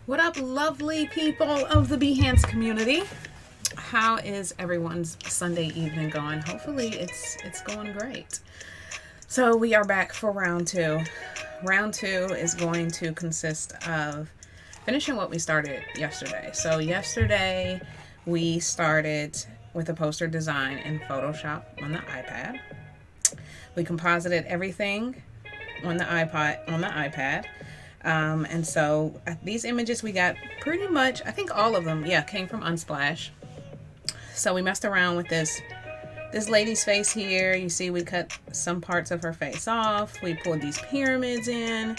What up, lovely people of the Behance community? How is everyone's Sunday evening going? Hopefully it's going great. So we are back for round two. Round two is going to consist of finishing what we started yesterday. So yesterday we started with a poster design in Photoshop on the iPad. We composited everything on the iPad. And so these images we got pretty much, I think all of them, came from Unsplash. So we messed around with this lady's face here. You see we cut some parts of her face off. We pulled these pyramids in.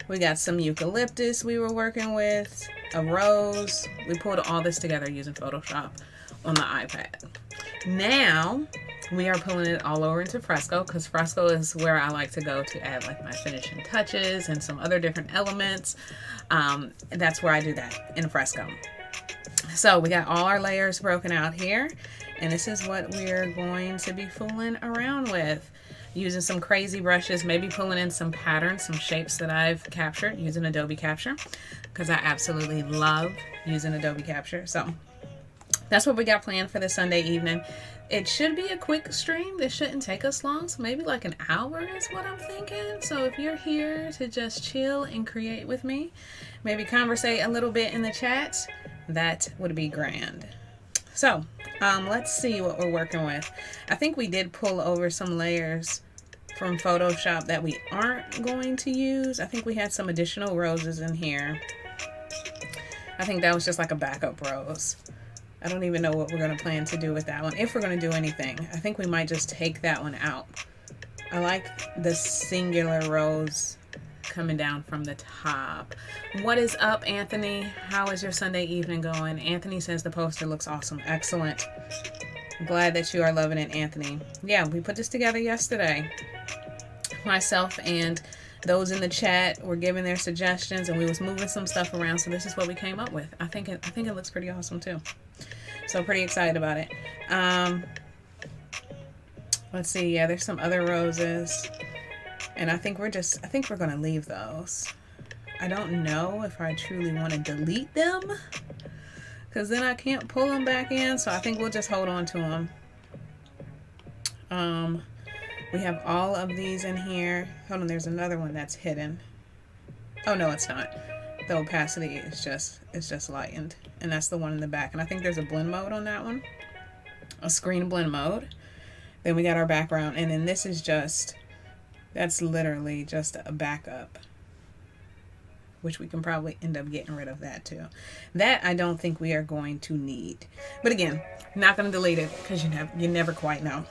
We got some eucalyptus we were working with, a rose. We pulled all this together using Photoshop on the iPad. Now we are pulling it all over into Fresco, because Fresco is where I like to go to add like my finishing touches and some other different elements. That's where I do that, in Fresco. So we got all our layers broken out here, and this is what we're going to be fooling around with, using some crazy brushes, maybe pulling in some patterns, some shapes that I've captured using Adobe Capture, because I absolutely love using Adobe Capture. So that's what we got planned for this Sunday evening. It should be a quick stream. This shouldn't take us long, so maybe like an hour is what I'm thinking. So if you're here to just chill and create with me, maybe conversate a little bit in the chat, that would be grand. So let's see what we're working with. I think we did pull over some layers from Photoshop that we aren't going to use. I think we had some additional roses in here. I think that was just like a backup rose. I don't even know what we're going to plan to do with that one, if we're going to do anything. I think we might just take that one out. I like the singular rose coming down from the top. What is up, Anthony? How is your Sunday evening going? Anthony says the poster looks awesome. Excellent. Glad that you are loving it, Anthony. Yeah, we put this together yesterday. Myself and those in the chat were giving their suggestions, and we was moving some stuff around, so this is what we came up with. I think it looks pretty awesome too. So pretty excited about it. Let's see. Yeah, there's some other roses, and I think we're gonna leave those. I don't know if I truly want to delete them, because then I can't pull them back in. So I think we'll just hold on to them. We have all of these in here. Hold on, there's another one that's hidden. Oh no, it's not. The opacity is just lightened, and that's the one in the back. And I think there's a blend mode on that one, a screen blend mode. Then we got our background, and then this is that's literally just a backup, which we can probably end up getting rid of that too. That I don't think we are going to need, but again, not going to delete it because you never quite know.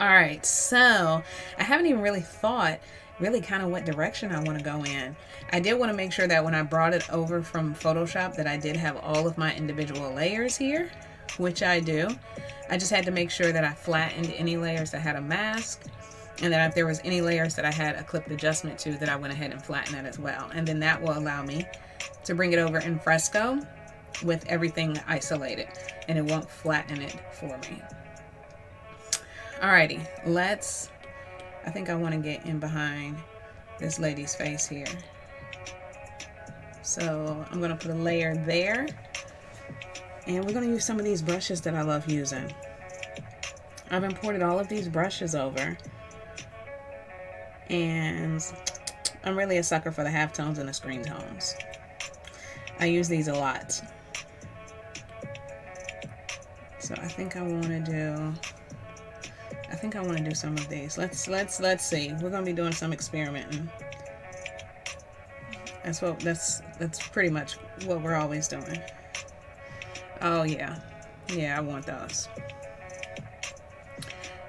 All right, so I haven't even really thought kind of what direction I want to go in. I did want to make sure that when I brought it over from Photoshop that I did have all of my individual layers here, which I do. I just had to make sure that I flattened any layers that had a mask, and that if there was any layers that I had a clipped adjustment to, that I went ahead and flattened that as well. And then that will allow me to bring it over in fresco with everything isolated, and it won't flatten it for me. Alrighty, I think I want to get in behind this lady's face here. So I'm going to put a layer there. And we're going to use some of these brushes that I love using. I've imported all of these brushes over. And I'm really a sucker for the halftones and the screen tones. I use these a lot. So I think I want to do some of these. Let's see. We're going to be doing some experimenting. That's pretty much what we're always doing. Oh yeah. Yeah, I want those.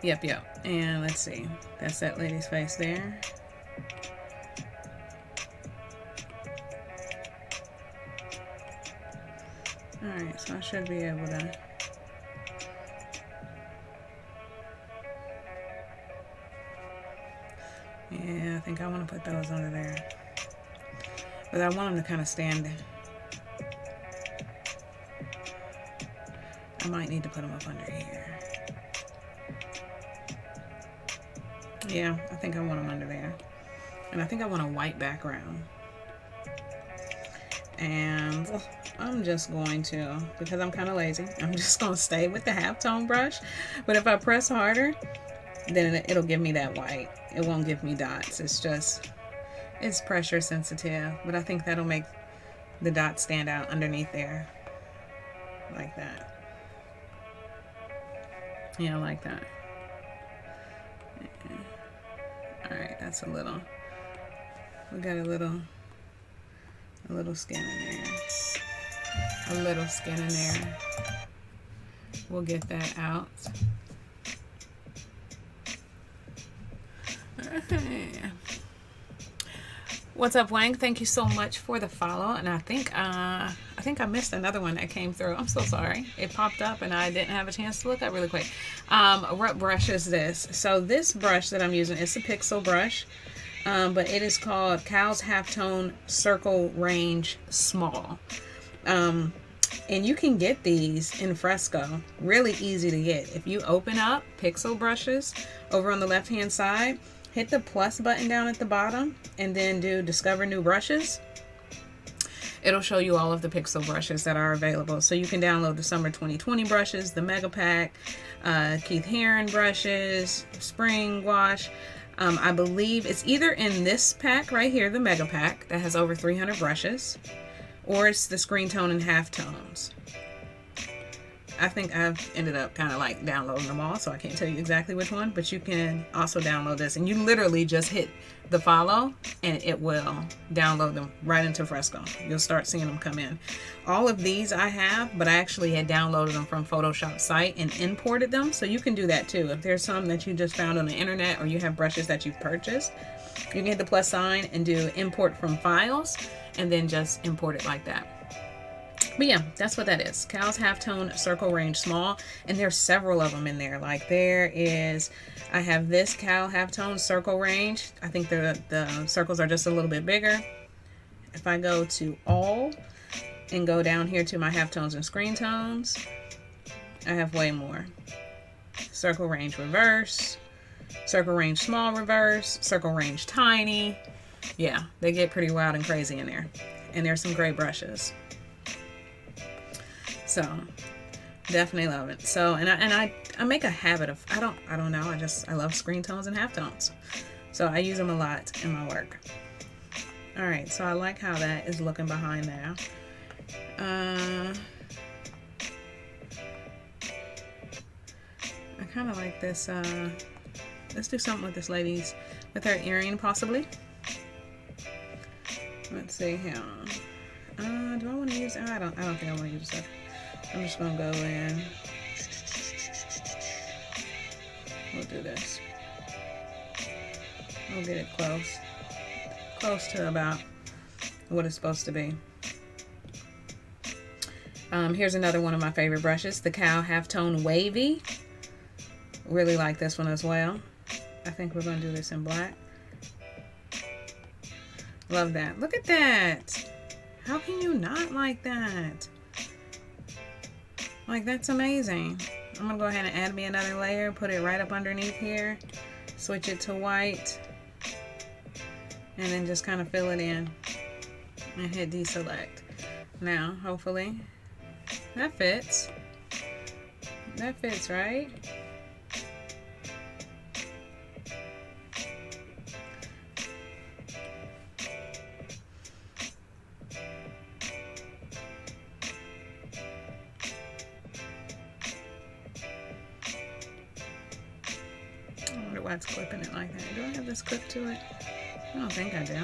Yep. And let's see. That's that lady's face there. Alright, so I should be able to. Yeah, I think I want to put those under there. But I want them to kind of stand. I might need to put them up under here. Yeah, I think I want them under there. And I think I want a white background. And I'm just going to, because I'm kind of lazy, I'm just going to stay with the halftone brush. But if I press harder, then it'll give me that white. It won't give me dots. It's pressure sensitive. But I think that'll make the dots stand out underneath there. Like that. Yeah, like that. Alright, that's a little. We got a little skin in there. A little skin in there. We'll get that out. What's up, Wang? Thank you so much for the follow. And I think I missed another one that came through. I'm so sorry. It popped up and I didn't have a chance to look up really quick. What brush is this? So this brush that I'm using is a pixel brush, but it is called Cow's Halftone Circle Range Small. And you can get these in Fresco. Really easy to get. If you open up pixel brushes over on the left hand side, hit the plus button down at the bottom and then do discover new brushes. It'll show you all of the pixel brushes that are available. So you can download the summer 2020 brushes, the mega pack, Keith Haring brushes, spring wash. I believe it's either in this pack right here, the mega pack that has over 300 brushes, or it's the screen tone and halftones. I think I've ended up kind of like downloading them all, so I can't tell you exactly which one, but you can also download this, and you literally just hit the follow and it will download them right into Fresco. You'll start seeing them come in. All of these I have, but I actually had downloaded them from Photoshop site and imported them, so you can do that too. If there's some that you just found on the internet, or you have brushes that you've purchased, you can hit the plus sign and do import from files, and then just import it like that. But yeah, that's what that is. Cal's Halftone Circle Range Small. And there's several of them in there. Like there is, I have this Cal Halftone Circle Range. I think the circles are just a little bit bigger. If I go to all and go down here to my halftones and screen tones, I have way more. Circle Range Reverse, Circle Range Small Reverse, Circle Range Tiny. Yeah, they get pretty wild and crazy in there. And there's some great brushes. So definitely love it. So and I make a habit of I don't know, I love screen tones and halftones. So I use them a lot in my work. All right, so I like how that is looking behind now. I kind of like this. Let's do something with this lady's, with her earring possibly. Let's see here. Do I want to use? I don't think I want to use that. I'm just gonna go in. We'll do this. We'll get it close to about what it's supposed to be. Here's another one of my favorite brushes, the Cal Halftone Wavy. Really like this one as well. I think we're gonna do this in black. Love that. Look at that. How can you not like that? Like, that's amazing. I'm gonna go ahead and add me another layer, put it right up underneath here, switch it to white, and then just kind of fill it in and hit deselect. Now, hopefully, that fits. That fits, right? It's clipping it like that. Do I have this clip to it? I don't think I do.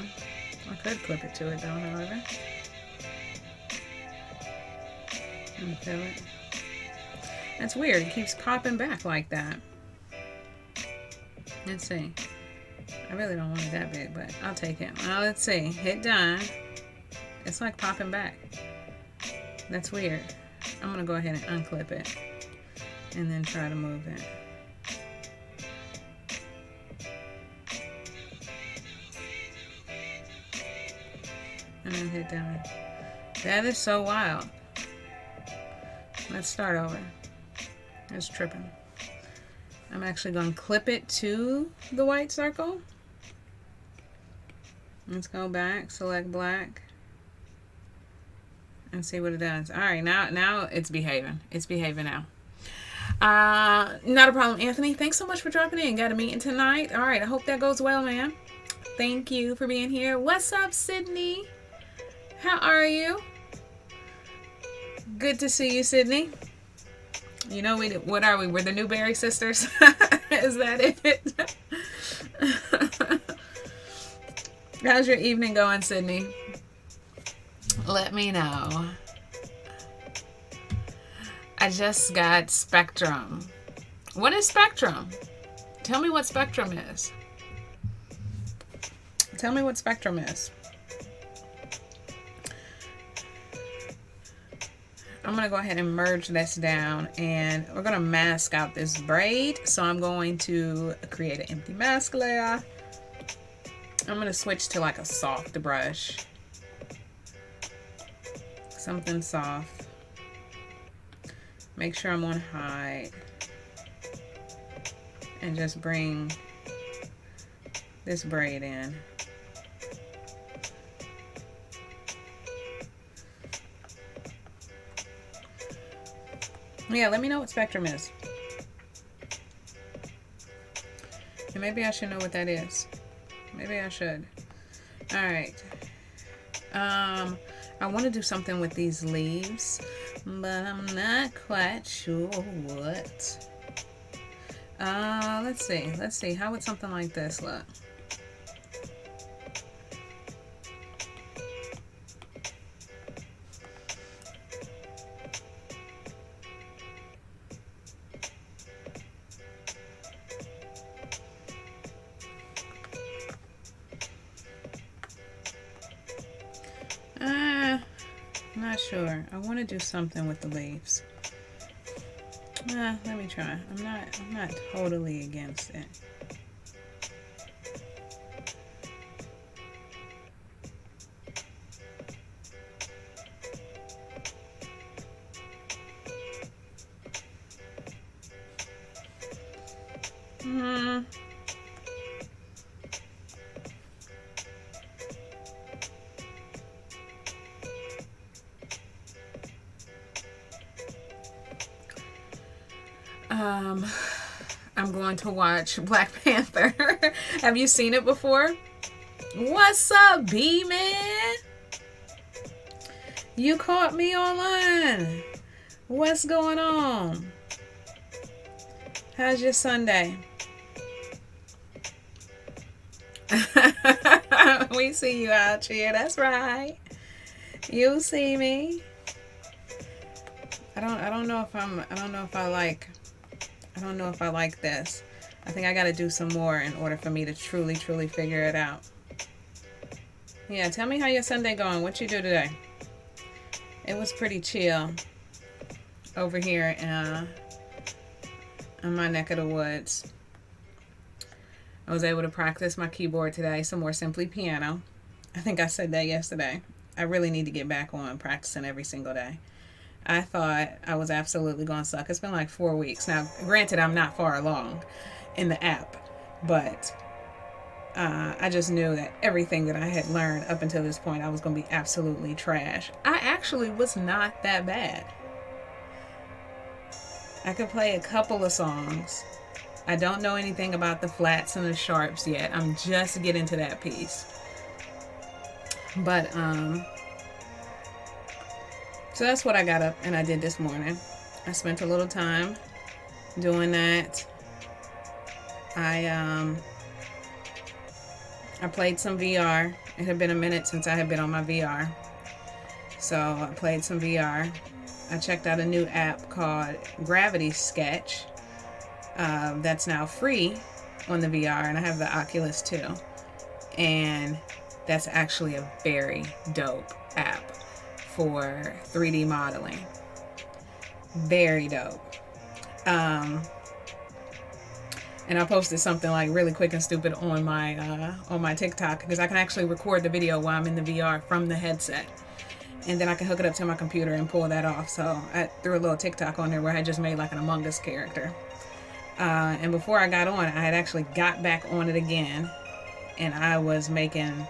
I could clip it to it though, however. And fill it. That's weird. It keeps popping back like that. Let's see. I really don't want it that big, but I'll take it. Well, let's see. Hit done. It's like popping back. That's weird. I'm going to go ahead and unclip it. And then try to move it. And then hit done. That is so wild. Let's start over. It's tripping. I'm actually going to clip it to the white circle. Let's go back, select black, and see what it does. All right, now it's behaving. It's behaving now. Not a problem, Anthony. Thanks so much for dropping in. Got a meeting tonight. All right, I hope that goes well, man. Thank you for being here. What's up, Sydney? How are you? Good to see you, Sydney. You know, what are we? We're the Newberry sisters. Is that it? How's your evening going, Sydney? Let me know. I just got Spectrum. What is Spectrum? Tell me what Spectrum is. Tell me what Spectrum is. I'm going to go ahead and merge this down, and we're going to mask out this braid. So I'm going to create an empty mask layer. I'm going to switch to like a soft brush. Something soft. Make sure I'm on high. And just bring this braid in. Yeah, let me know what Spectrum is. And maybe I should know what that is. Maybe I should. Alright. I want to do something with these leaves, but I'm not quite sure what. Let's see. Let's see. How would something like this look? Not sure. I want to do something with the leaves. Let me try. I'm not totally against it. I'm going to watch Black Panther. Have you seen it before? What's up, B-Man? You caught me online. What's going on? How's your Sunday? We see you out here. That's right. You see me. I don't know if I like this. I think I got to do some more in order for me to truly figure it out. Yeah, tell me how your Sunday going. What you do today? It was pretty chill over here in my neck of the woods. I was able to practice my keyboard today, some more Simply Piano. I think I said that yesterday. I really need to get back on practicing every single day. I thought I was absolutely going to suck. It's been like 4 weeks. Now, granted, I'm not far along in the app, but I just knew that everything that I had learned up until this point, I was going to be absolutely trash. I actually was not that bad. I could play a couple of songs. I don't know anything about the flats and the sharps yet. I'm just getting to that piece. But, so that's what I got up and I did this morning. I spent a little time doing that. I played some VR. It had been a minute since I had been on my VR. So I played some VR. I checked out a new app called Gravity Sketch. That's now free on the VR, and I have the Oculus too. And that's actually a very dope app for 3D modeling. Very dope. And I posted something like really quick and stupid on my TikTok, because I can actually record the video while I'm in the VR from the headset, and then I can hook it up to my computer and pull that off. So I threw a little TikTok on there where I just made like an Among Us character. And before I got on, I had actually got back on it again, and I was making,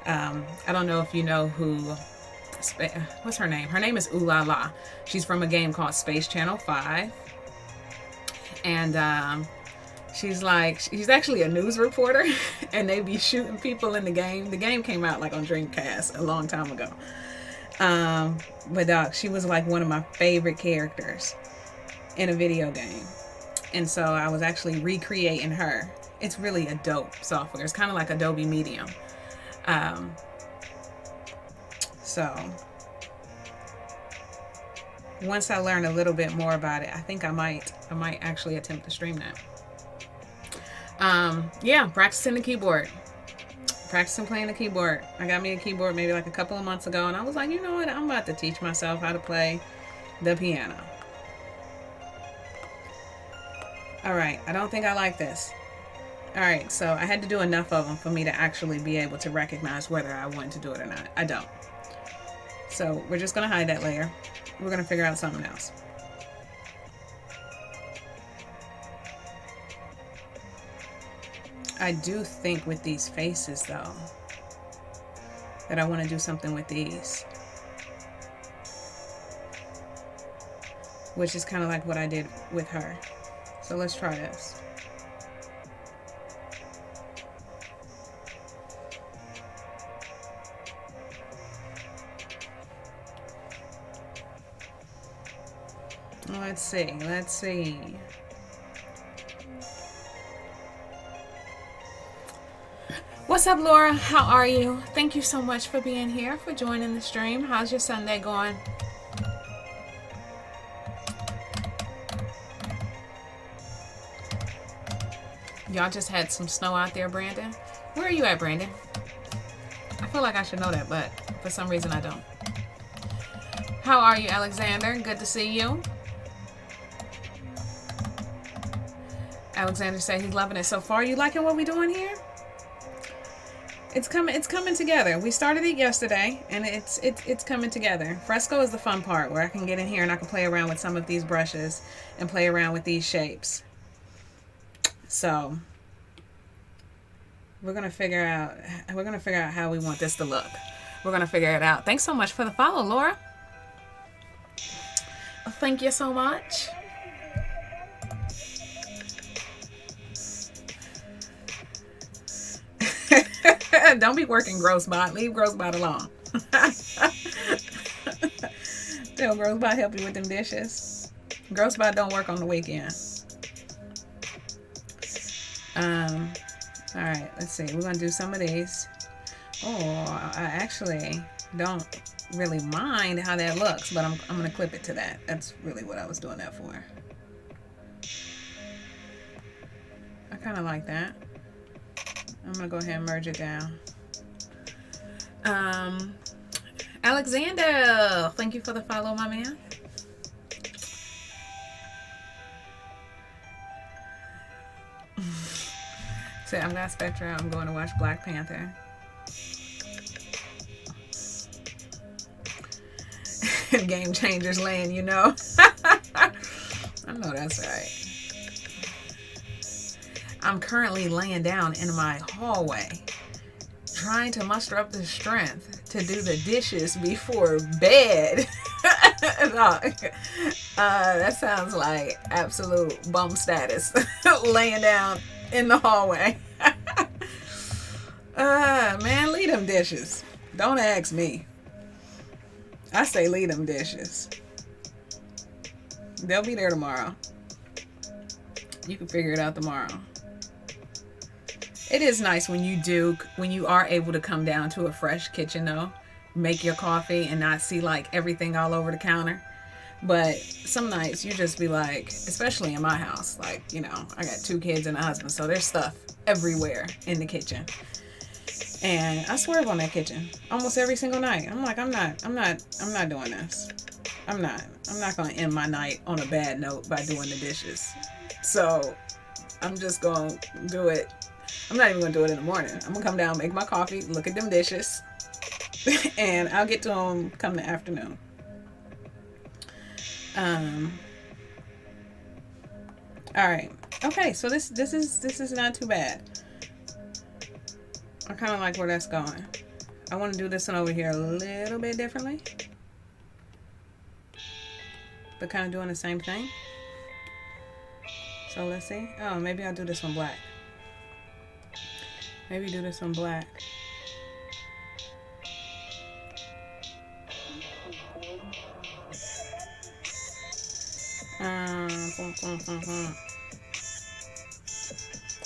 I don't know if you know who, what's her name? Her name is Ooh La La. She's from a game called Space Channel 5. And she's actually a news reporter, and they be shooting people in the game. The game came out like on Dreamcast a long time ago. But dog, she was like one of my favorite characters in a video game. And so I was actually recreating her. It's really a dope software. It's kind of like Adobe Medium. So once I learn a little bit more about it, I think I might actually attempt to stream that. Yeah, practicing the keyboard. Practicing playing the keyboard. I got me a keyboard maybe like a couple of months ago, and I was like, you know what? I'm about to teach myself how to play the piano. All right, I don't think I like this. All right, so I had to do enough of them for me to actually be able to recognize whether I wanted to do it or not. I don't. So we're just going to hide that layer. We're going to figure out something else. I do think with these faces, though, that I want to do something with these, which is kind of like what I did with her. So let's try this. Let's see. Let's see. What's up, Laura? How are you? Thank you so much for being here, for joining the stream. How's your Sunday going? Y'all just had some snow out there, Brandon. Where are you at, Brandon? I feel like I should know that, but for some reason I don't. How are you, Alexander? Good to see you. Alexander said he's loving it so far. You liking what we're doing here? It's coming together. We started it yesterday, and it's coming together. Fresco is the fun part, where I can get in here and I can play around with some of these brushes and play around with these shapes. So we're gonna figure out how we want this to look. We're gonna figure it out. Thanks so much for the follow, Laura. Thank you so much. Don't be working Grossbot. Leave Grossbot alone. Tell Grossbot help you with them dishes. Grossbot don't work on the weekend. All right, let's see. We're gonna do some of these. Oh, I actually don't really mind how that looks, but I'm gonna clip it to that. That's really what I was doing that for. I kind of like that. I'm gonna go ahead and merge it down. Alexander, thank you for the follow, my man. So I'm got Spectra. I'm going to watch Black Panther. Game Changers Land, you know. I know that's right. I'm currently laying down in my hallway, trying to muster up the strength to do the dishes before bed. That sounds like absolute bum status. Laying down in the hallway. Man, leave them dishes. Don't ask me. I say leave them dishes. They'll be there tomorrow. You can figure it out tomorrow. It is nice when you are able to come down to a fresh kitchen though, make your coffee and not see like everything all over the counter. But some nights you just be like, especially in my house, like, you know, I got 2 kids and a husband, so there's stuff everywhere in the kitchen. And I swerve on that kitchen almost every single night. I'm like, I'm not doing this. I'm not going to end my night on a bad note by doing the dishes. So I'm just going to do it. I'm not even going to do it in the morning. I'm going to come down, make my coffee, look at them dishes, and I'll get to them come the afternoon. All right. Okay, so this is not too bad. I kind of like where that's going. I want to do this one over here a little bit differently, but kind of doing the same thing. So let's see. Oh, maybe I'll do this one black. Maybe do this one black.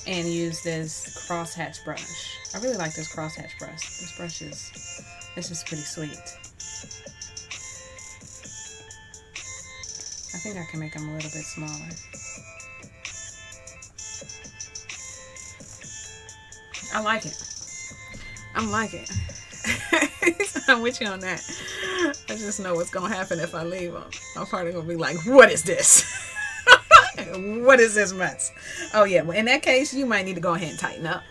And use this crosshatch brush. I really like this crosshatch brush. This brush is pretty sweet. I think I can make them a little bit smaller. I like it. I'm like it. I'm with you on that. I just know what's gonna happen if I leave them. I'm probably gonna be like, what is this? What is this mess? Oh yeah, well in that case, you might need to go ahead and tighten up.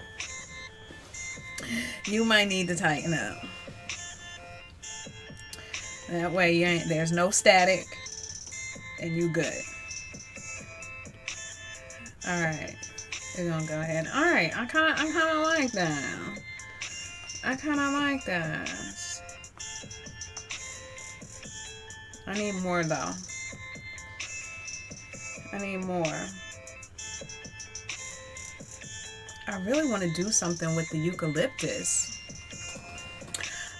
You might need to tighten up. That way there's no static and you good. Alright. We're gonna go ahead. Alright, I kinda like that. I kinda like that. I need more though. I need more. I really want to do something with the eucalyptus.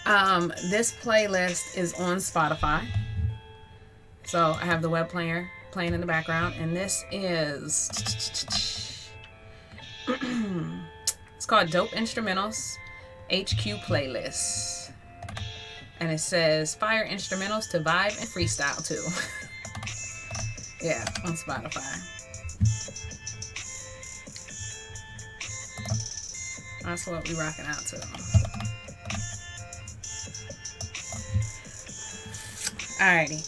This playlist is on Spotify. So I have the web player playing in the background, and this is it's called Dope Instrumentals HQ Playlist, and it says fire instrumentals to vibe and freestyle to. Yeah, on Spotify. That's what we rocking out to. Alrighty.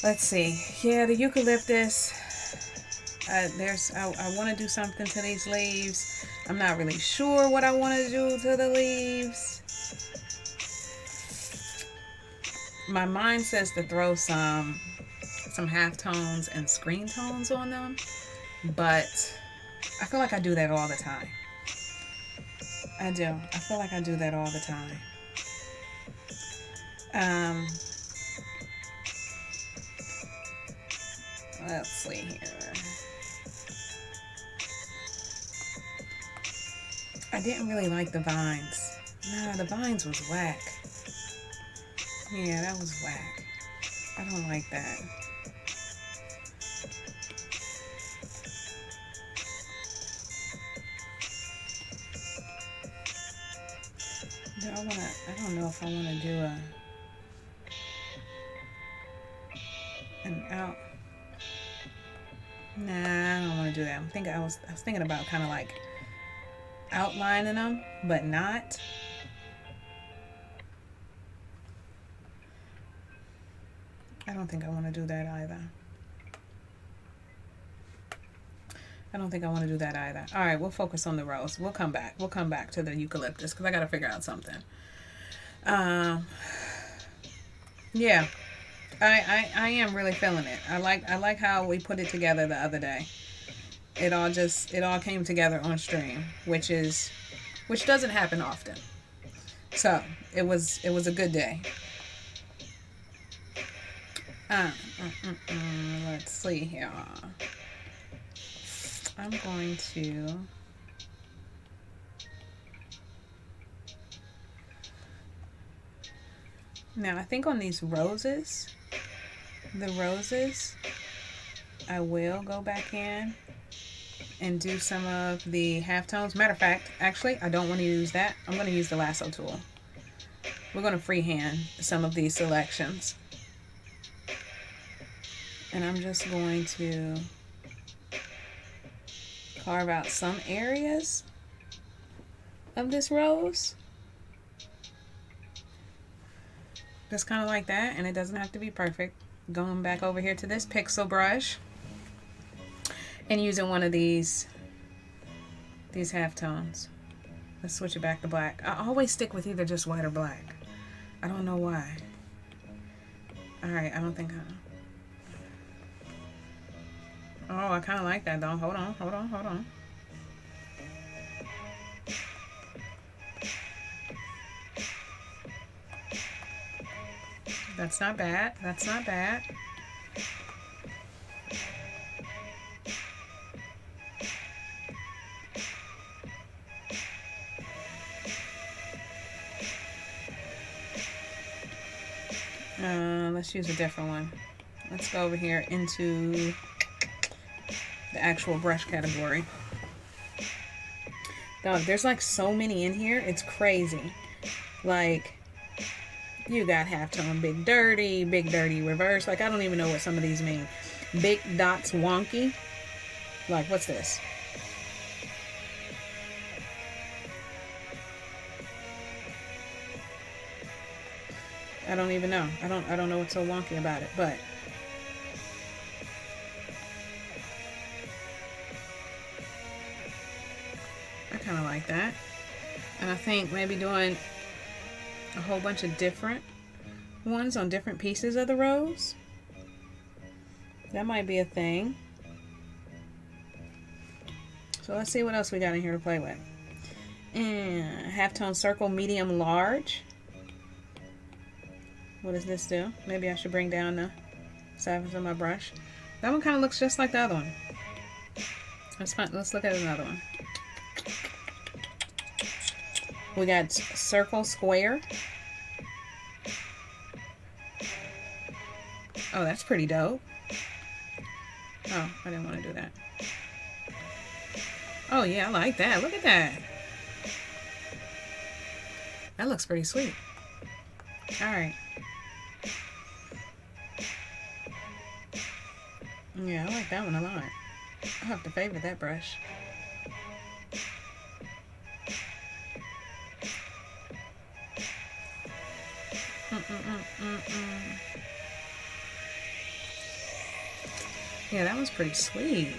Let's see. Yeah, the eucalyptus. I want to do something to these leaves. I'm not really sure what I want to do to the leaves. My mind says to throw some halftones and screen tones on them, but I feel like I do that all the time. I do. I feel like I do that all the time. Let's see here. I didn't really like the vines. Nah, the vines was whack. Yeah, that was whack. I don't like that. I don't know if I want to do an out. Nah, I don't want to do that. I was thinking about kind of like outlining them, but not. I don't think I want to do that either. All right, we'll focus on the rose. We'll come back. We'll come back to the eucalyptus because I got to figure out something. Yeah, I am really feeling it. I like how we put it together the other day. It all came together on stream, which doesn't happen often. So it was a good day. Let's see here. I'm going to now I think on these roses, I will go back in and do some of the halftones. Matter of fact, actually, I don't want to use that. I'm going to use the lasso tool. We're going to freehand some of these selections. And I'm just going to carve out some areas of this rose. Just kind of like that, and it doesn't have to be perfect. Going back over here to this pixel brush and using one of these halftones. Let's switch it back to black. I always stick with either just white or black. I don't know why. Alright, I don't think Oh, I kind of like that though. Hold on. That's not bad. Let's use a different one. Let's go over here into the actual brush category. Dog, there's like so many in here. It's crazy. Like, you got halftone big dirty reverse. Like, I don't even know what some of these mean. Big dots wonky. Like, what's this? I don't even know. I don't know what's so wonky about it, but I kind of like that. And I think maybe doing a whole bunch of different ones on different pieces of the rose. That might be a thing. So let's see what else we got in here to play with. And halftone circle, medium, large. What does this do? Maybe I should bring down the surface of my brush. That one kind of looks just like the other one. Let's look at another one. We got circle, square. Oh, that's pretty dope. Oh, I didn't want to do that. Oh yeah, I like that. Look at that. That looks pretty sweet. All right. Yeah, I like that one a lot. I'll have to favorite that brush. Yeah, that one's pretty sweet.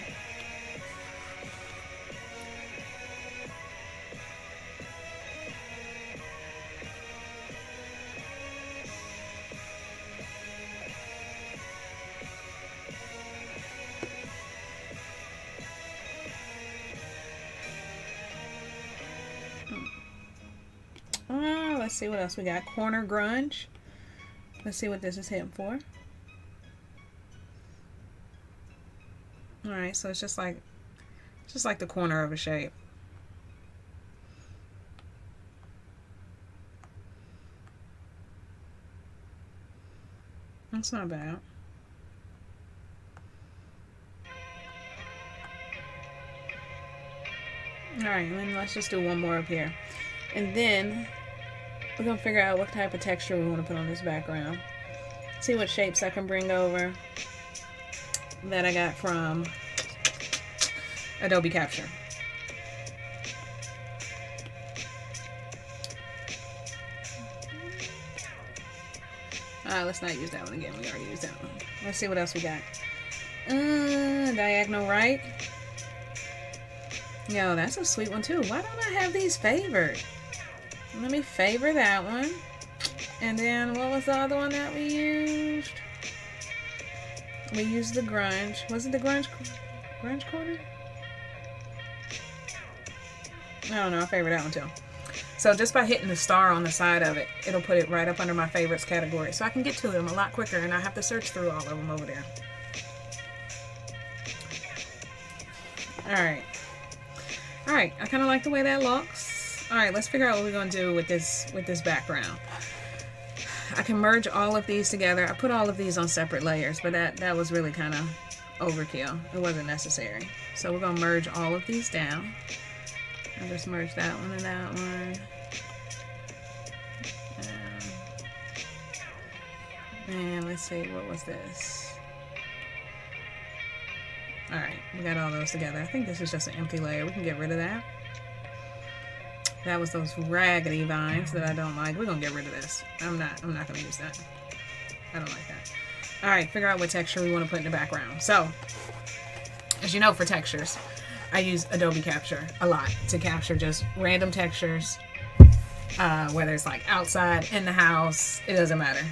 Let's see what else we got. Corner grunge. Let's see what this is hitting for. All right, so it's just like the corner of a shape. That's not bad. All right, and then let's just do one more up here, and then we're gonna figure out what type of texture we want to put on this background. See what shapes I can bring over that I got from Adobe Capture. Let's not use that one again. We already used that one. Let's see what else we got. Diagonal right. Yo, that's a sweet one too. Why don't I have these favored? Let me favor that one. And then what was the other one that we used? We used the grunge. Was it the grunge corner? I don't know. I favor that one too. So just by hitting the star on the side of it, it'll put it right up under my favorites category. So I can get to them a lot quicker and I have to search through all of them over there. Alright. Alright, I kind of like the way that looks. Alright, let's figure out what we're going to do with this background. I can merge all of these together. I put all of these on separate layers, but that was really kind of overkill. It wasn't necessary. So we're going to merge all of these down. I'll just merge that one and that one. And let's see, what was this? Alright, we got all those together. I think this is just an empty layer. We can get rid of that. That was those raggedy vines that I don't like. We're gonna get rid of this. I'm not gonna use that. I don't like that. Alright, figure out what texture we want to put in the background. So, as you know, for textures, I use Adobe Capture a lot to capture just random textures, whether it's like outside, in the house, it doesn't matter.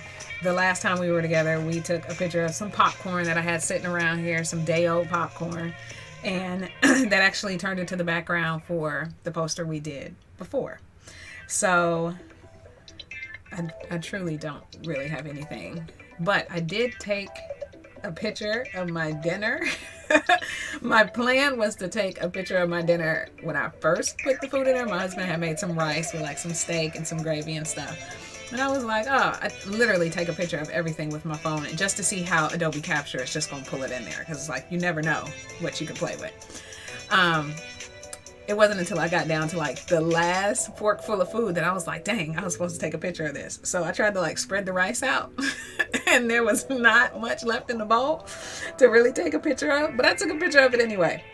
The last time we were together, we took a picture of some popcorn that I had sitting around here, some day-old popcorn, and that actually turned into the background for the poster we did before. So I truly don't really have anything, but I did take a picture of my dinner. My plan was to take a picture of my dinner when I first put the food in there. My husband had made some rice with like some steak and some gravy and stuff. And I was like, oh, I literally take a picture of everything with my phone and just to see how Adobe Capture is just going to pull it in there. Because it's like, you never know what you can play with. It wasn't until I got down to like the last fork full of food that I was like, dang, I was supposed to take a picture of this. So I tried to like spread the rice out and there was not much left in the bowl to really take a picture of, but I took a picture of it anyway.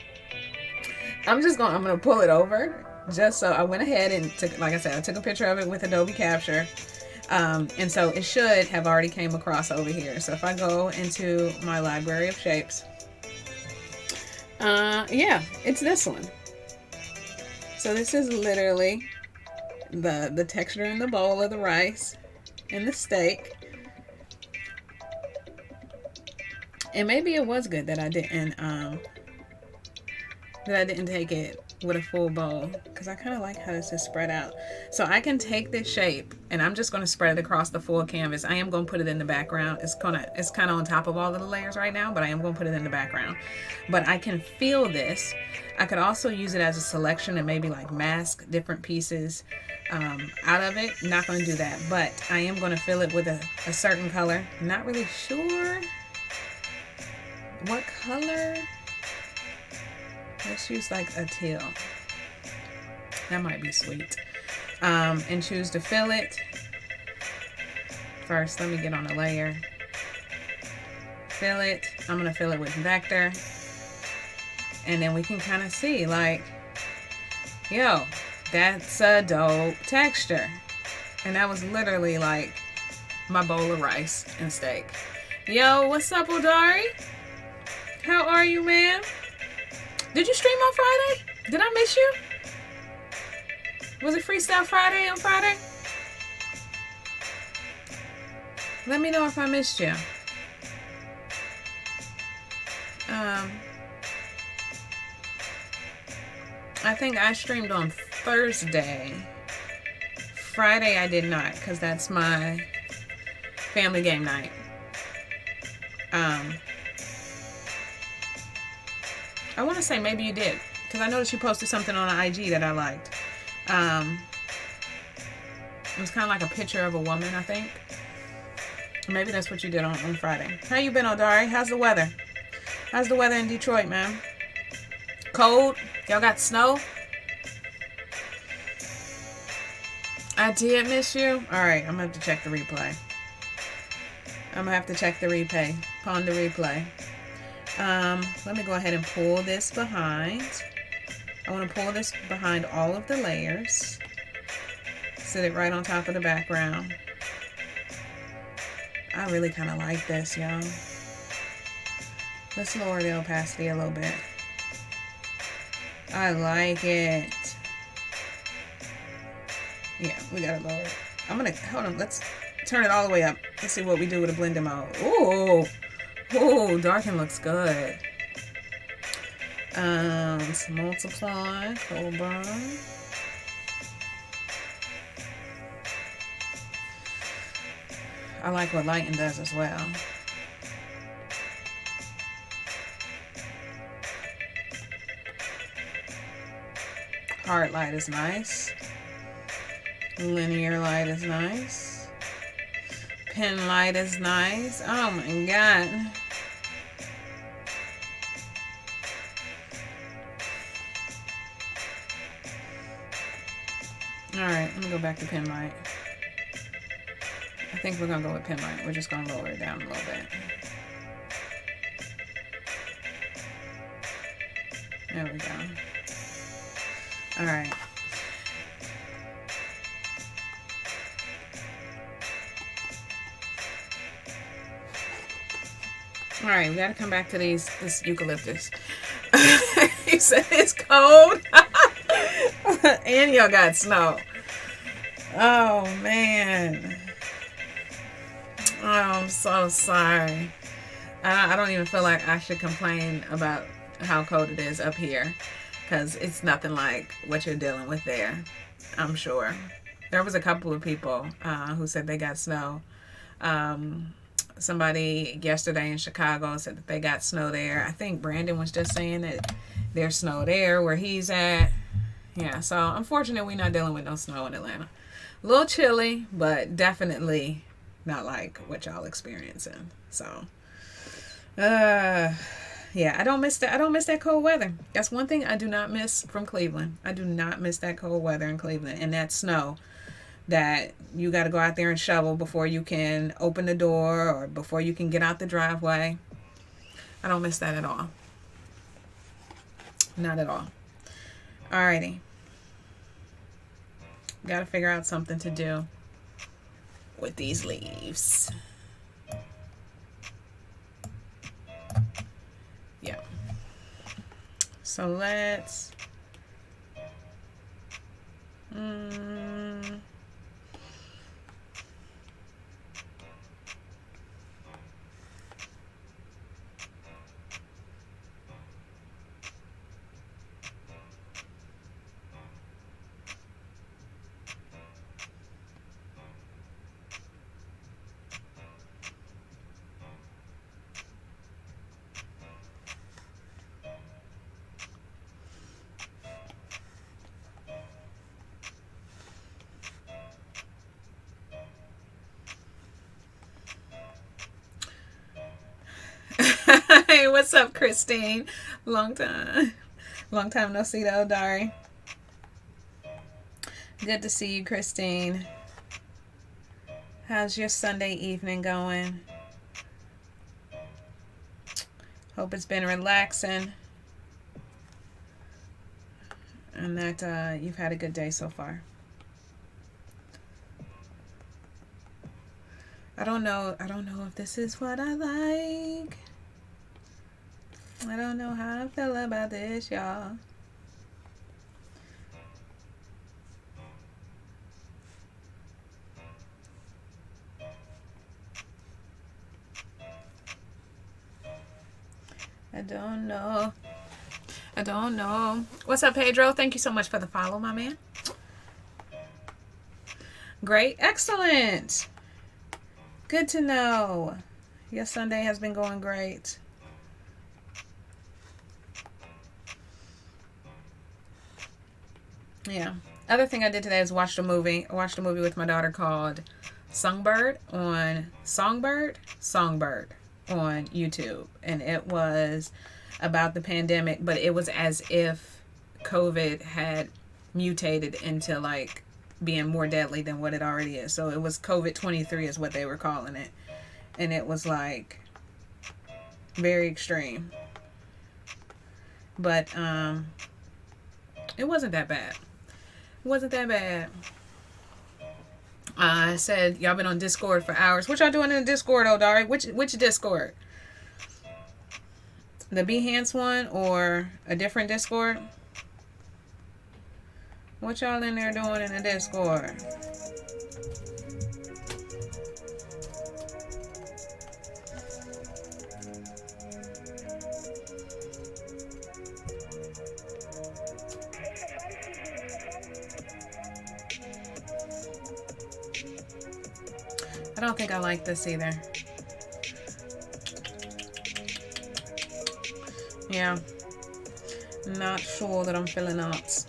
I'm going to pull it over just so I went ahead and took, like I said, I took a picture of it with Adobe Capture. And so it should have already came across over here. So if I go into my library of shapes, yeah, it's this one. So this is literally the texture in the bowl of the rice and the steak. And maybe it was good that I didn't take it with a full bowl, because I kind of like how this is spread out. So I can take this shape and I'm just going to spread it across the full canvas. I am going to put it in the background. It's kind of on top of all of the layers right now, but I am going to put it in the background. But I can feel this. I could also use it as a selection and maybe like mask different pieces out of it. Not going to do that, but I am going to fill it with a certain color. Not really sure What color? Let's use like a teal. That might be sweet. And choose to fill it. First, let me get on a layer. Fill it. I'm going to fill it with vector. And then we can kind of see like, yo, that's a dope texture. And that was literally like my bowl of rice and steak. Yo, what's up, Odari? How are you, ma'am? Did you stream on Friday? Did I miss you? Was it Freestyle Friday on Friday? Let me know if I missed you. I think I streamed on Thursday. Friday I did not, because that's my family game night. I want to say maybe you did, because I noticed you posted something on IG that I liked. It was kind of like a picture of a woman, I think. Maybe that's what you did on Friday. How you been, Odari? How's the weather? How's the weather in Detroit, man? Cold? Y'all got snow? I did miss you? Alright, I'm going to have to check the replay. I'm going to have to check the replay. Pawn the replay. Let me go ahead and pull this behind. I want to pull this behind all of the layers. Sit it right on top of the background. I really kind of like this, y'all. Let's lower the opacity a little bit. I like it. Yeah, we gotta lower it. I'm gonna, hold on, let's turn it all the way up. Let's see what we do with a blender mode. Ooh, ooh, darken looks good. Let's multiply, cold burn. I like what lighting does as well. Hard light is nice. Linear light is nice. Pen light is nice. Oh my god. Alright, let me go back to pen light. I think we're going to go with pen light. We're just going to lower it down a little bit. There we go. Alright. Alright, we got to come back to this eucalyptus. He said it's cold. And y'all got snow. Oh, man. Oh, I'm so sorry. I don't even feel like I should complain about how cold it is up here, because it's nothing like what you're dealing with there, I'm sure. There was a couple of people who said they got snow. Somebody yesterday in Chicago said that they got snow there. I think Brandon was just saying that there's snow there where he's at. Yeah, so unfortunately we're not dealing with no snow in Atlanta. A little chilly, but definitely not like what y'all experiencing. So, yeah, I don't miss that. I don't miss that cold weather. That's one thing I do not miss from Cleveland. I do not miss that cold weather in Cleveland and that snow that you got to go out there and shovel before you can open the door or before you can get out the driveway. I don't miss that at all. Not at all. Alrighty. Got to figure out something to do with these leaves. Yeah. So let's Hey, what's up, Christine? Long time. Long time no see though, Dari. Good to see you, Christine. How's your Sunday evening going? Hope it's been relaxing and that you've had a good day so far. I don't know if this is what I like. I don't know how I feel about this, y'all. I don't know. I don't know. What's up, Pedro? Thank you so much for the follow, my man. Great. Excellent. Good to know. Your Sunday has been going great. Yeah. Other thing I did today is watched a movie. I watched a movie with my daughter called Songbird on YouTube, and it was about the pandemic, but it was as if COVID had mutated into like being more deadly than what it already is. So it was COVID-23 is what they were calling it, and it was like very extreme, but it wasn't that bad. It wasn't that bad. I said y'all been on Discord for hours. What y'all doing in the Discord, Odari? Which Discord? The Behance one or a different Discord? What y'all in there doing in the Discord? I don't think I like this either. Yeah. Not sure that I'm feeling it.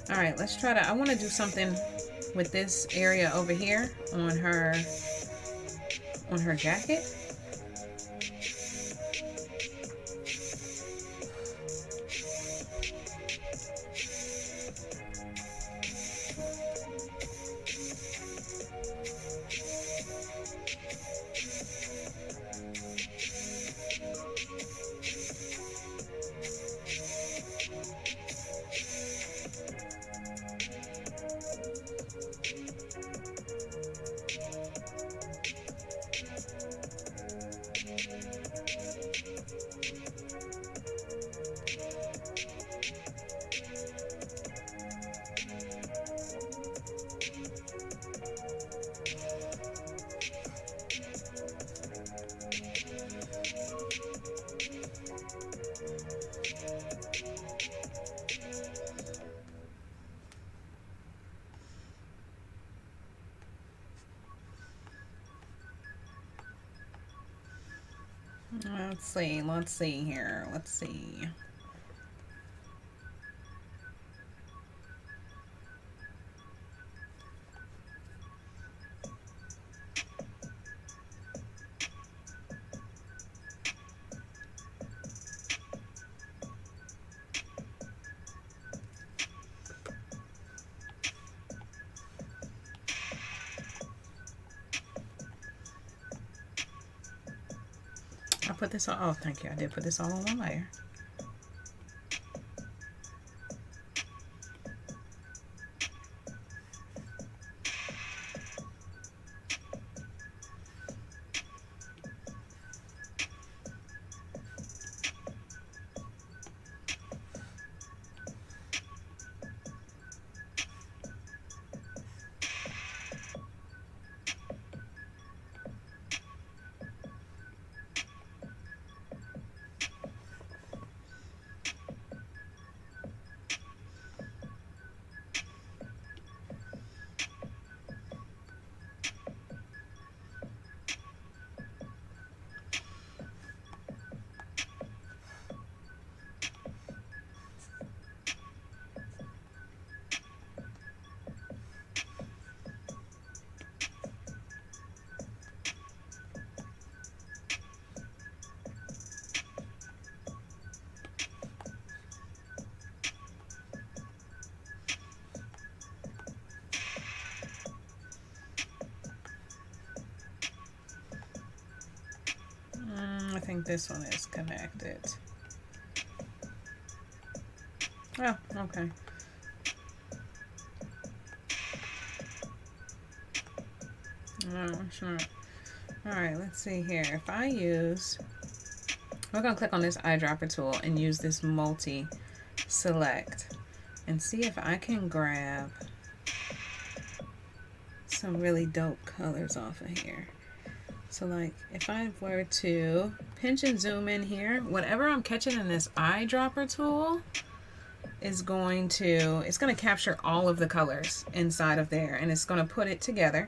Alright, let's try to... I want to do something with this area over here on her jacket. Let's see here. Let's see. I put this on. Oh, thank you. I did put this all on one layer. this one is connected. Oh, okay. No, sure. Alright, let's see here. If I use, we're going to click on this eyedropper tool and use this multi-select and see if I can grab some really dope colors off of here. So like if I were to pinch and zoom in here, whatever I'm catching in this eyedropper tool is going to, it's going to capture all of the colors inside of there, and it's going to put it together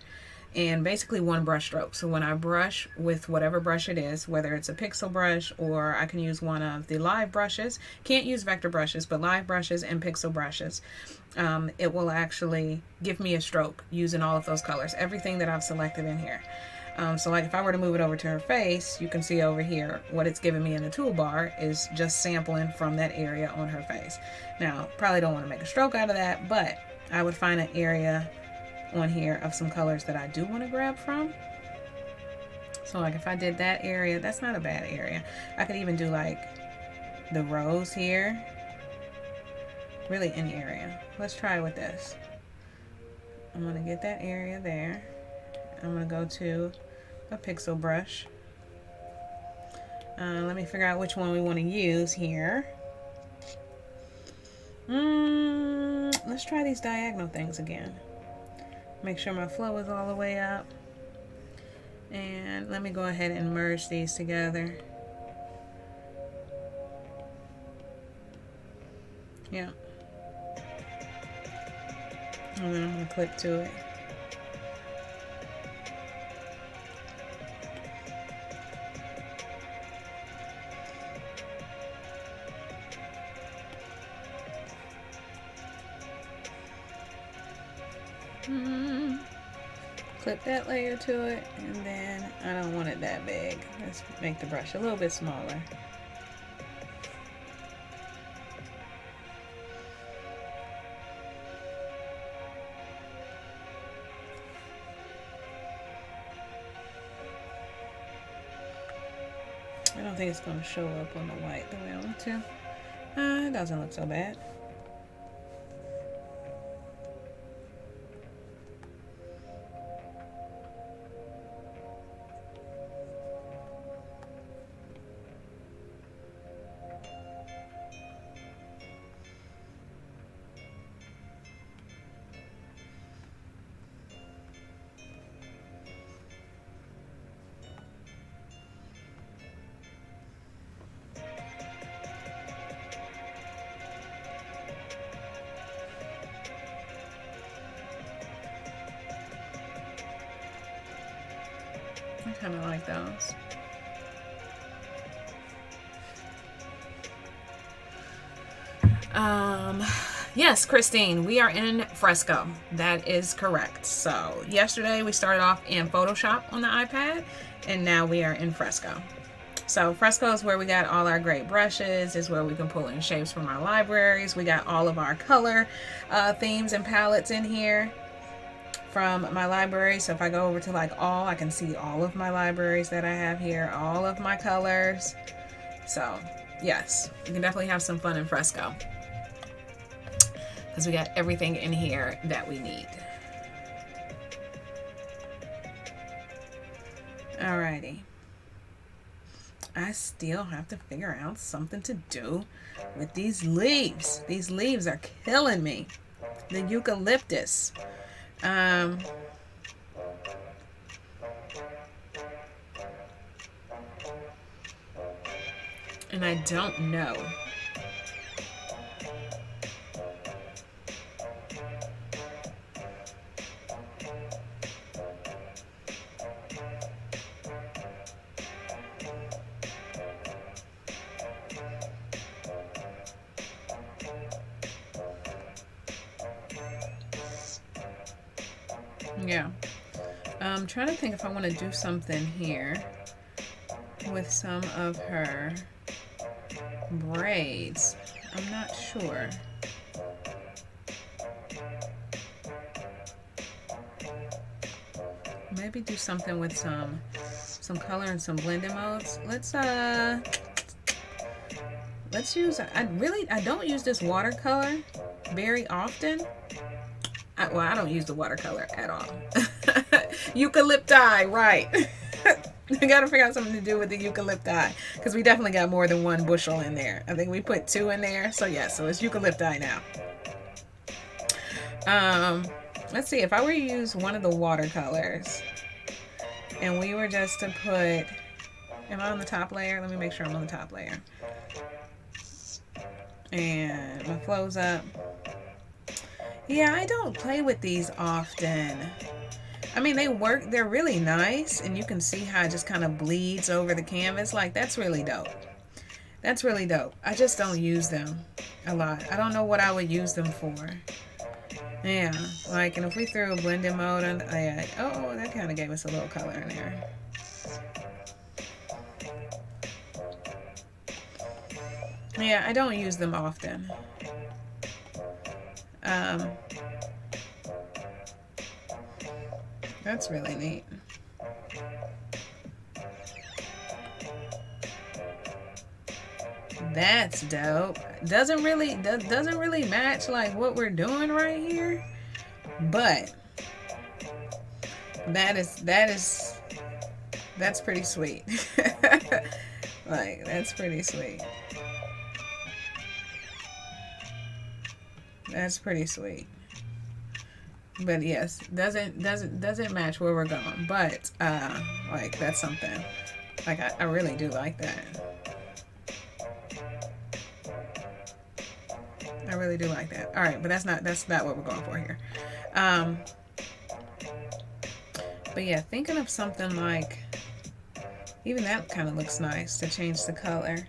in basically one brush stroke. So when I brush with whatever brush it is, whether it's a pixel brush or I can use one of the live brushes, can't use vector brushes, but live brushes and pixel brushes, it will actually give me a stroke using all of those colors, everything that I've selected in here. So like if I were to move it over to her face, you can see over here what it's giving me in the toolbar is just sampling from that area on her face. Now, probably don't want to make a stroke out of that, but I would find an area on here of some colors that I do want to grab from. So like if I did that area, that's not a bad area. I could even do like the rose here. Really any area. Let's try with this. I'm going to get that area there. I'm going to go to a pixel brush. Let me figure out which one we want to use here. Let's try these diagonal things again. Make sure my flow is all the way up. And let me go ahead and merge these together. Yeah. And then I'm going to click to it. Clip that layer to it, and then I don't want it that big. Let's make the brush a little bit smaller. I don't think it's going to show up on the white the way I want to. It doesn't look so bad. I kind of like those. Yes, Christine, we are in Fresco. That is correct. So yesterday we started off in Photoshop on the iPad, and now we are in Fresco. So Fresco is where we got all our great brushes, is where we can pull in shapes from our libraries. We got all of our color themes and palettes in here from my library. So if I go over to like all, I can see all of my libraries that I have here, all of my colors. So yes, you can definitely have some fun in Fresco because we got everything in here that we need. Alrighty. I still have to figure out something to do with these leaves. These leaves are killing me. The eucalyptus. And I don't know. Yeah. I'm trying to think if I want to do something here with some of her braids. I'm not sure. Maybe do something with some some color and some blending modes. Let's use, I don't use this watercolor very often. I don't use the watercolor at all. Eucalypti, right. We gotta figure out something to do with the eucalypti, because we definitely got more than one bushel in there. I think we put 2 in there. So yeah, so it's eucalypti now. Let's see, if I were to use one of the watercolors and we were just to put, am I on the top layer? Let me make sure I'm on the top layer. And my flow's up. Yeah, I don't play with these often. I mean, they work, they're really nice, and you can see how it just kind of bleeds over the canvas. Like, that's really dope. That's really dope. I just don't use them a lot. I don't know what I would use them for. Yeah, like, and if we threw a blending mode on, oh, that kind of gave us a little color in there. Yeah, I don't use them often. That's really neat. That's dope. Doesn't really match like what we're doing right here, but that's pretty sweet. Like, that's pretty sweet. That's pretty sweet. But yes, doesn't match where we're going. But like, that's something. Like, I really do like that. I really do like that. All right, but that's not what we're going for here. But yeah, thinking of something like, even that kind of looks nice to change the color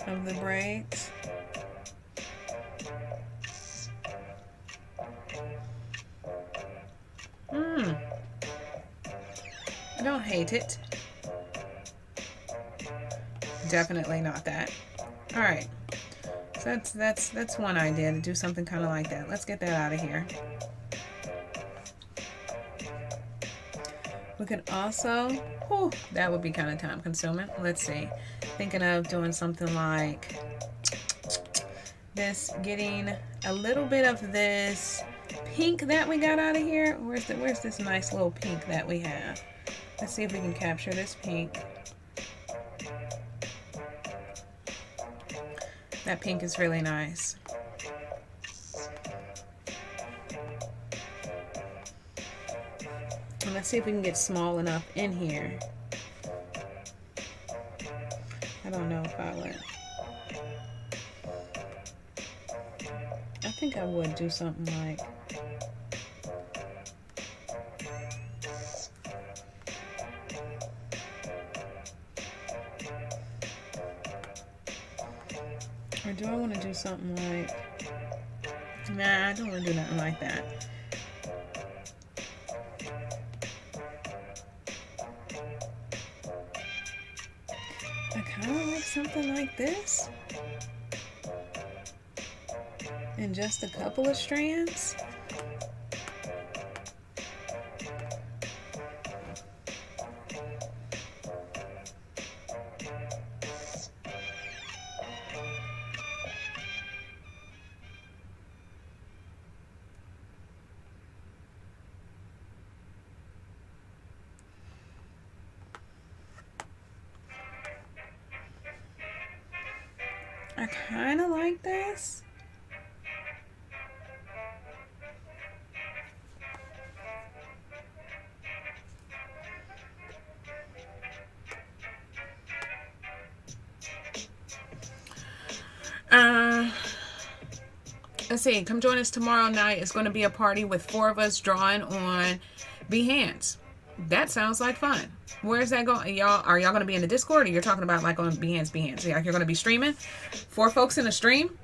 of the braids. I don't hate it. Definitely not that. All right. So that's one idea, to do something kind of like that. Let's get that out of here. We could also, that would be kind of time consuming. Let's see. Thinking of doing something like this, getting a little bit of this pink that we got out of here. Where's this nice little pink that we have? Let's see if we can capture this pink. That pink is really nice. And let's see if we can get small enough in here. I don't know if I would. I think I would do something like, or do I want to do something like, nah, I don't want to do nothing like that. I kind of like something like this. And just a couple of strands. I kind of like this. Let's see. Come join us tomorrow night. It's going to be a party with 4 of us drawing on Behance. That sounds like fun. Where's that going? Y'all, are y'all going to be in the Discord, or you're talking about like on Behance? Yeah, you're going to be streaming? 4 folks in a stream?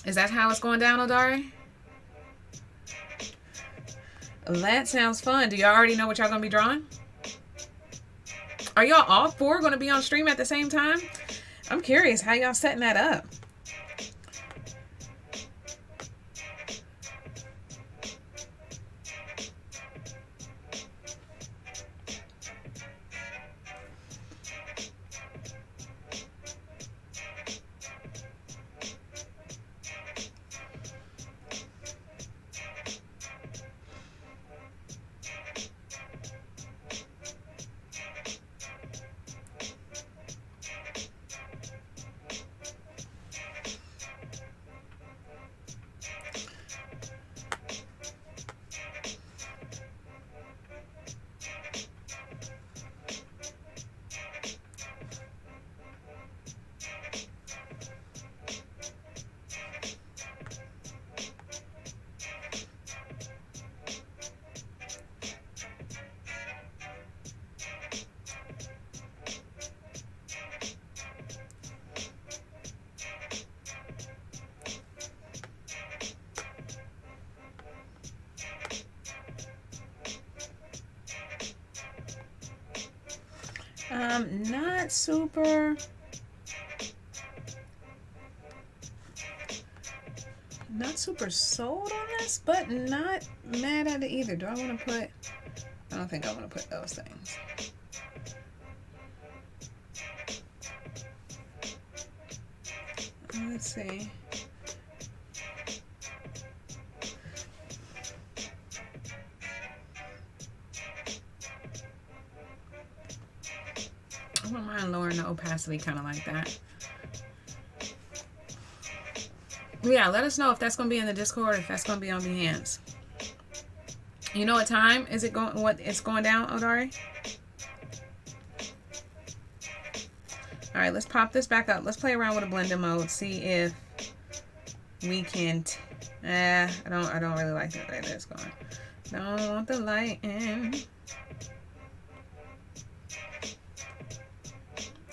Is that how it's going down, Odari? That sounds fun. Do y'all already know what y'all going to be drawing? Are y'all all 4 going to be on stream at the same time? I'm curious how y'all setting that up. not super sold on this, but not mad at it either. Do I want to put, I don't think I want to put those things. Let's see. I wouldn't mind lowering the opacity kind of like that. Yeah, let us know if that's going to be in the Discord, if that's going to be on Behance. You know what time is it going? What it's going down, Odari? All right, let's pop this back up. Let's play around with a blending mode. See if we can. I don't really like the way that's going. Don't want the light in.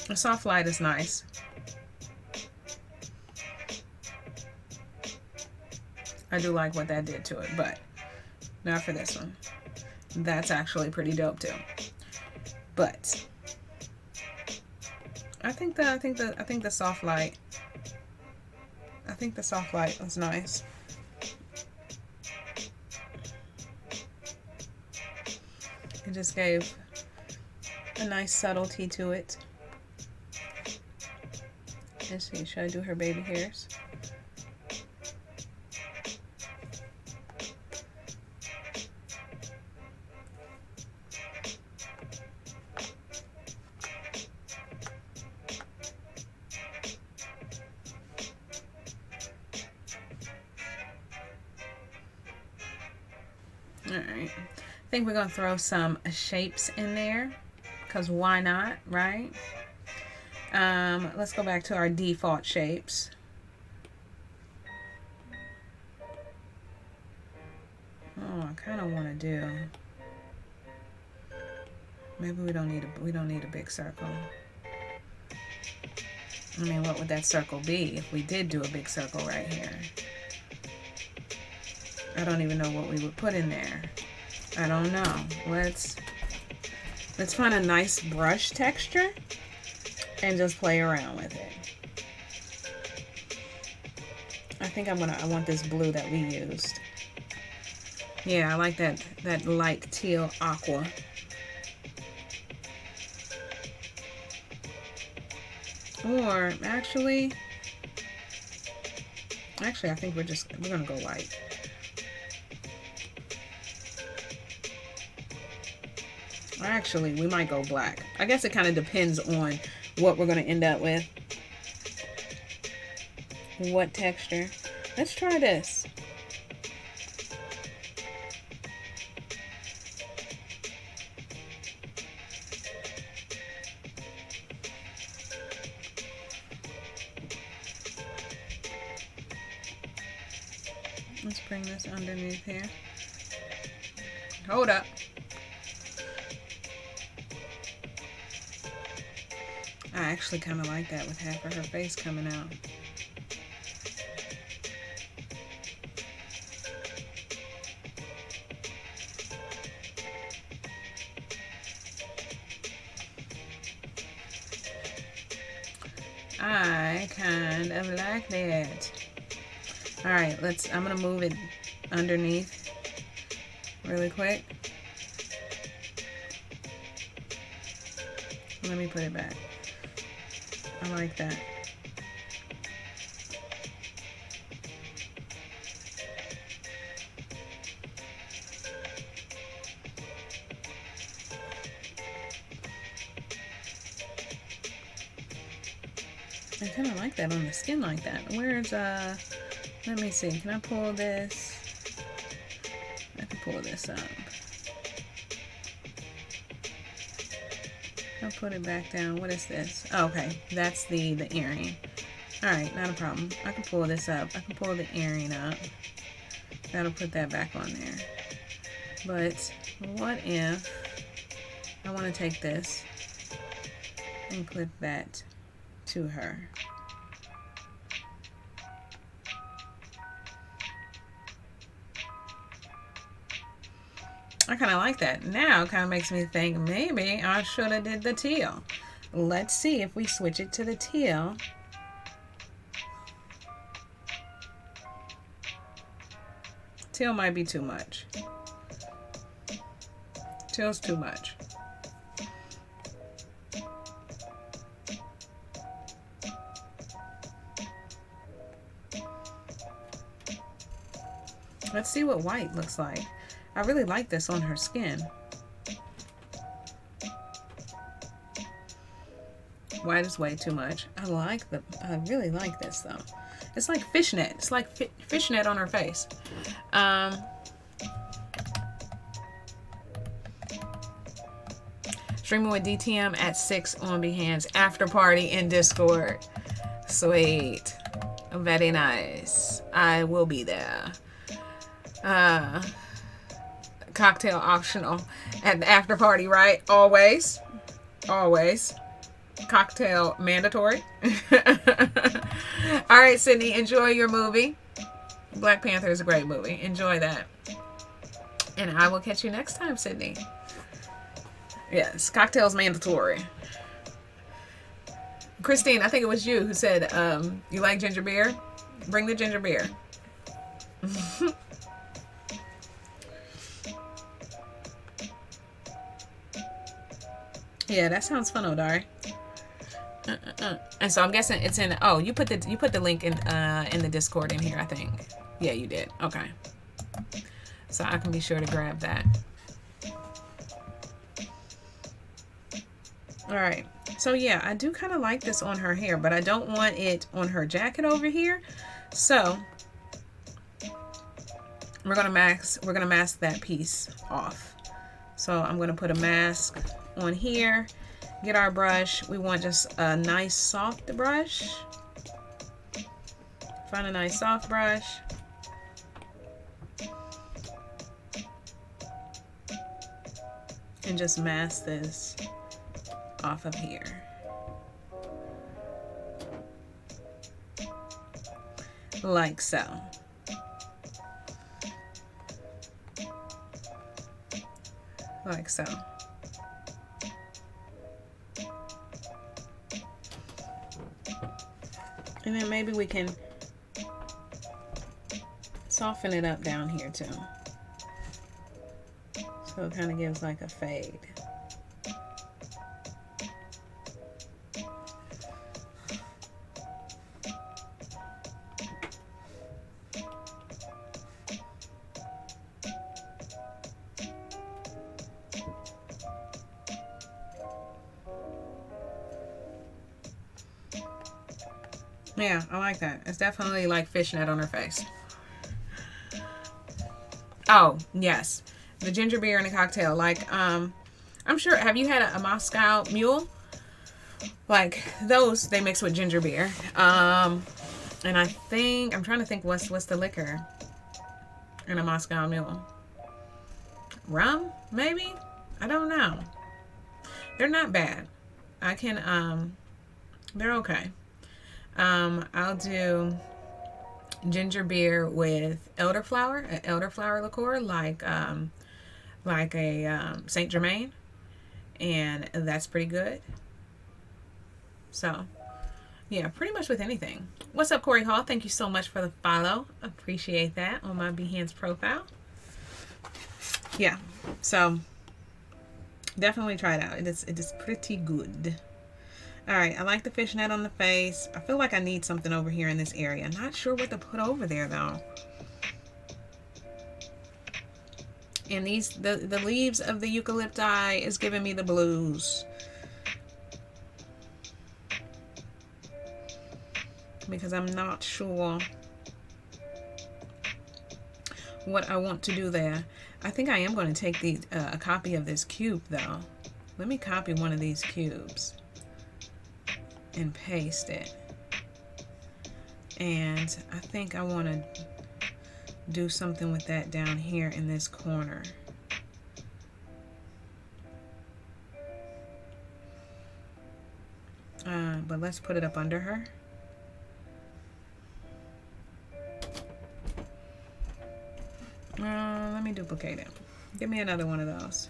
A soft light is nice. I do like what that did to it, but not for this one. That's actually pretty dope too. But I think the soft light. I think the soft light was nice. It just gave a nice subtlety to it. Let's see, should I do her baby hairs? Alright, I think we're going to throw some shapes in there, because why not, right? Let's go back to our default shapes. Oh, I kind of want to do, maybe we don't need a big circle. I mean, what would that circle be if we did do a big circle right here? I don't even know what we would put in there. I don't know. Let's find a nice brush texture and just play around with it. I think I want this blue that we used. Yeah, I like that light teal aqua. Or actually I think we're gonna go white. Actually, we might go black. I guess it kind of depends on what we're going to end up with. What texture. Let's try this. Let's bring this underneath here. Hold up. I actually kind of like that with half of her face coming out. I kind of like that. All right, I'm gonna move it underneath really quick. Let me put it back. I like that. I kind of like that on the skin like that. Where's, let me see. Can I pull this? I can pull this up. I'll put it back down. What is this? Oh, okay. That's the earring. Alright, not a problem. I can pull this up. I can pull the earring up. That'll put that back on there. But what if I want to take this and clip that to her? I kind of like that. Now it kind of makes me think maybe I should have did the teal. Let's see if we switch it to the teal. Teal might be too much. Teal's too much. Let's see what white looks like. I really like this on her skin. White is way too much. I really like this though. It's like fishnet. It's like fishnet on her face. Streaming with DTM at 6 on Behance. After party in Discord. Sweet. Very nice. I will be there. Cocktail optional at the after party, right? Always. Always. Cocktail mandatory. All right, Sydney, enjoy your movie. Black Panther is a great movie. Enjoy that. And I will catch you next time, Sydney. Yes, cocktails mandatory. Christine, I think it was you who said you like ginger beer. Bring the ginger beer. Yeah, that sounds fun, Odari. And so I'm guessing it's in. Oh, you put the link in the Discord in here, I think. Yeah, you did. Okay. So I can be sure to grab that. All right. So yeah, I do kind of like this on her hair, but I don't want it on her jacket over here. So we're gonna mask that piece off. So I'm gonna put a mask on here. Get our brush. We want just a nice soft brush. Find a nice soft brush. And just mask this off of here. Like so. Like so. And then maybe we can soften it up down here too. So it kind of gives like a fade. Yeah, I like that. It's definitely like fishnet on her face. Oh, yes. The ginger beer in a cocktail. Like, I'm sure, have you had a Moscow Mule? Like, those, they mix with ginger beer. And I think, I'm trying to think what's the liquor in a Moscow Mule. Rum, maybe? I don't know. They're not bad. I can, they're okay. I'll do ginger beer with elderflower, an elderflower liqueur, like a Saint Germain, and that's pretty good. So, yeah, pretty much with anything. What's up, Corey Hall? Thank you so much for the follow. Appreciate that on my Behance profile. Yeah, so definitely try it out. It is pretty good. All right, I like the fishnet on the face. I feel like I need something over here in this area. Not sure what to put over there though. And the leaves of the eucalypti is giving me the blues. Because I'm not sure what I want to do there. I think I am going to take a copy of this cube though. Let me copy one of these cubes and paste it. And I think I want to do something with that down here in this corner. But let's put it up under her. Let me duplicate it. Give me another one of those.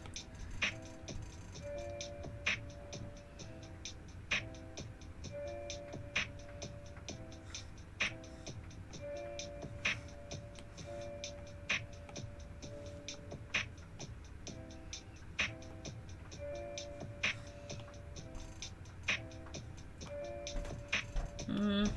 Mm.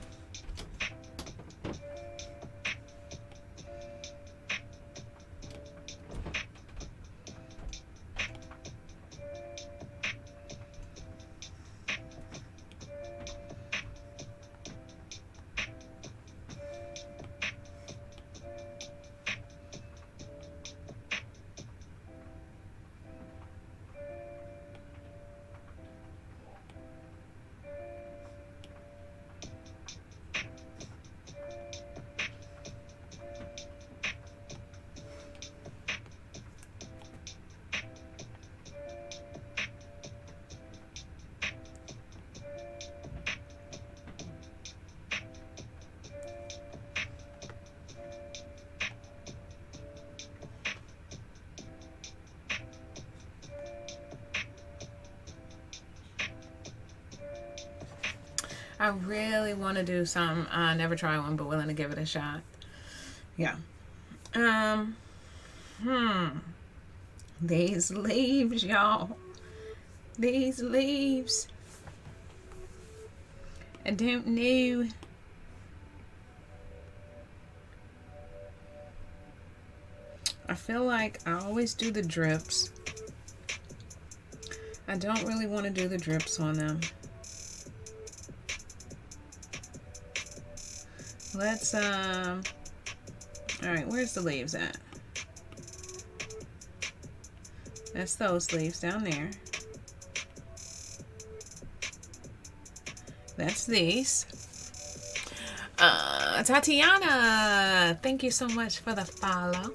I really want to do some. I never try one, but willing to give it a shot. Yeah. These leaves, y'all. These leaves. I don't know. I feel like I always do the drips. I don't really want to do the drips on them. Let's, all right, where's the leaves at? That's those leaves down there. That's these. Tatiana, thank you so much for the follow.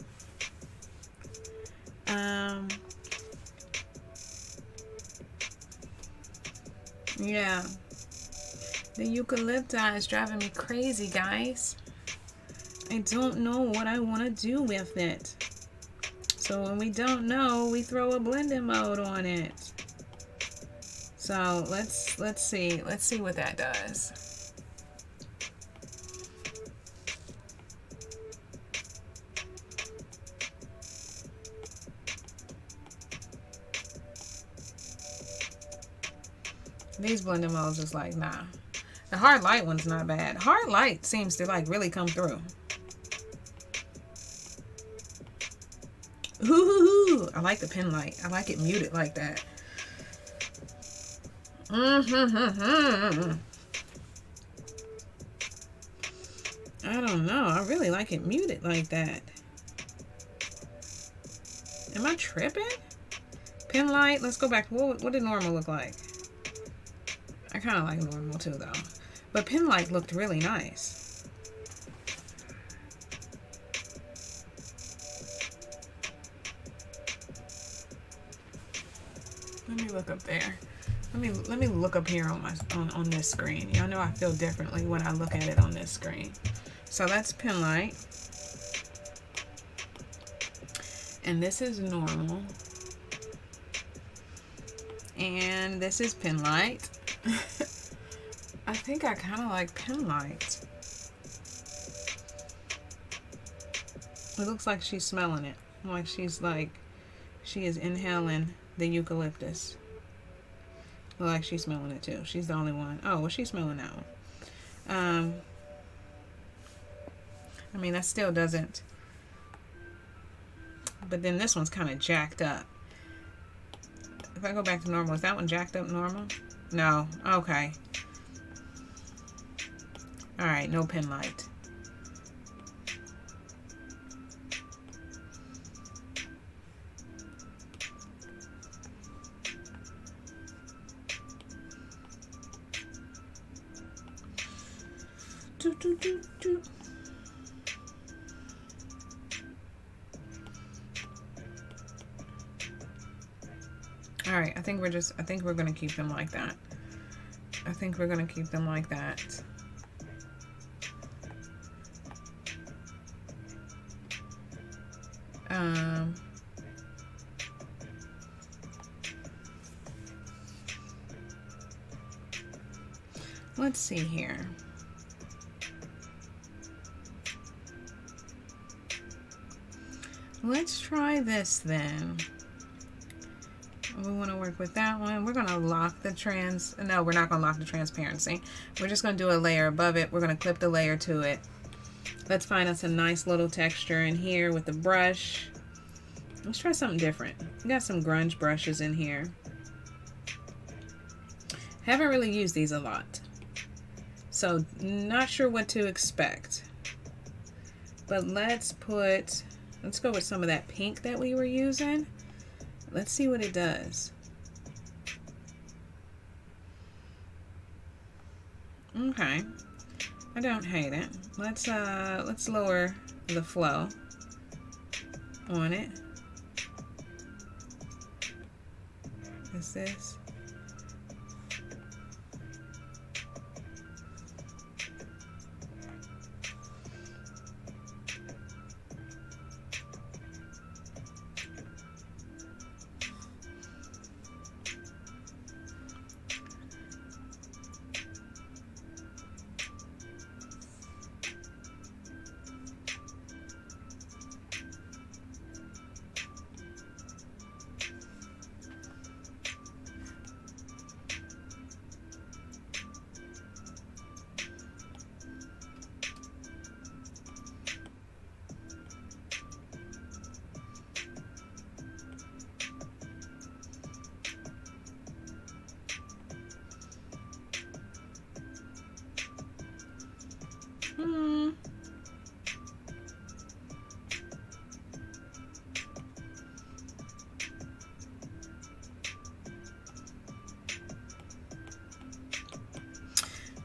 Yeah. The eucalypti is driving me crazy, guys. I don't know what I want to do with it. So when we don't know, we throw a blending mode on it. So let's see. Let's see what that does. These blending modes is like, nah. The hard light one's not bad. Hard light seems to like really come through. Ooh, I like the pen light. I like it muted like that. I don't know. I really like it muted like that. Am I tripping? Pen light. Let's go back. What did normal look like? I kind of like normal too, though. But pen light looked really nice. Let me look up there. Let me look up here on my on this screen. Y'all know I feel differently when I look at it on this screen. So that's pen light. And this is normal. And this is pen light. I think I kind of like pen light. It looks like she's smelling it. Like she is inhaling the eucalyptus. Like she's smelling it too. She's the only one. Oh, well, she's smelling that one. I mean, that still doesn't. But then this one's kind of jacked up. If I go back to normal, is that one jacked up normal? No. Okay. All right, no pen light. All right, I think we're going to keep them like that. I think we're going to keep them like that. Let's see here. Let's try this then. We want to work with that one. We're going to lock the no, we're not going to lock the transparency. We're just going to do a layer above it. We're going to clip the layer to it. Let's find us a nice little texture in here with the brush. Let's try something different. We got some grunge brushes in here. Haven't really used these a lot, so not sure what to expect. But let's go with some of that pink that we were using. Let's see what it does. Okay, I don't hate it. Let's lower the flow on it. Is this?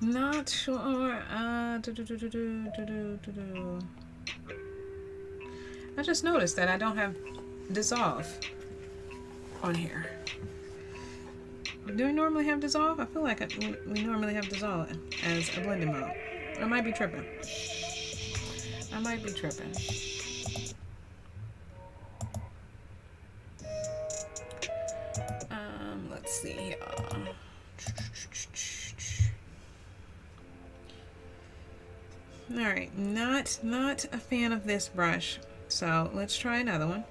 Not sure. I just noticed that I don't have dissolve on here. Do we normally have dissolve? I feel like we normally have dissolve as a blending mode. I might be tripping. I might be tripping. Let's see. All right, not a fan of this brush, so let's try another one.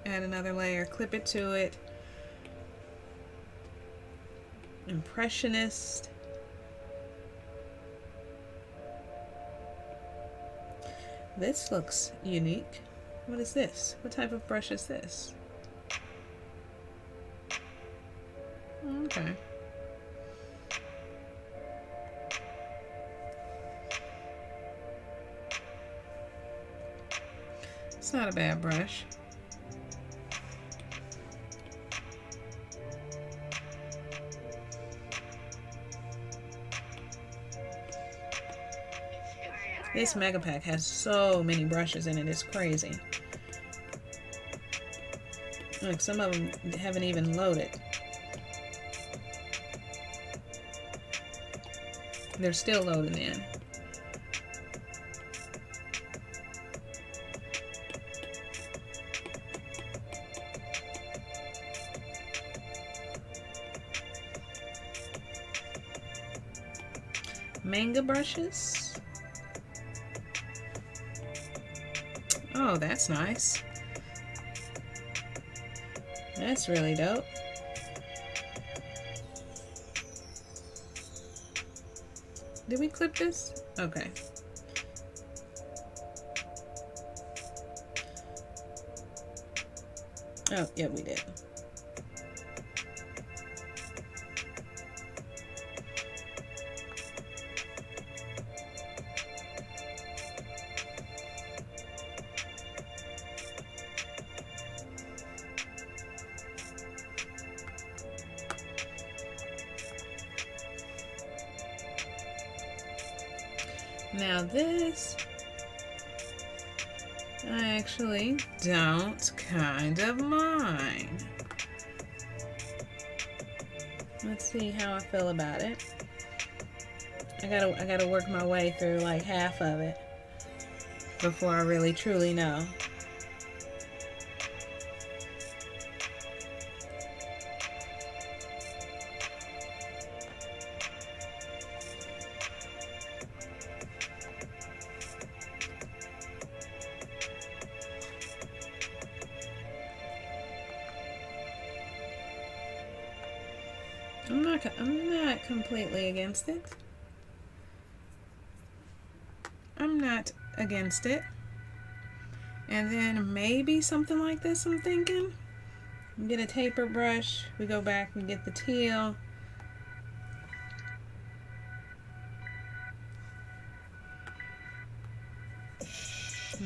Add another layer, clip it to it. Impressionist. This looks unique. What is this? What type of brush is this? Okay. It's not a bad brush. This mega pack has so many brushes in it, it's crazy. Like, some of them haven't even loaded. They're still loading in. Manga brushes. Oh, that's nice. That's really dope. Did we clip this? Okay. Oh, yeah, we did. Now this, I actually don't kind of mind. Let's see how I feel about it. I gotta work my way through like half of it before I really truly know. I'm not completely against it. I'm not against it. And then maybe something like this, I'm thinking. Get a taper brush. We go back and get the teal.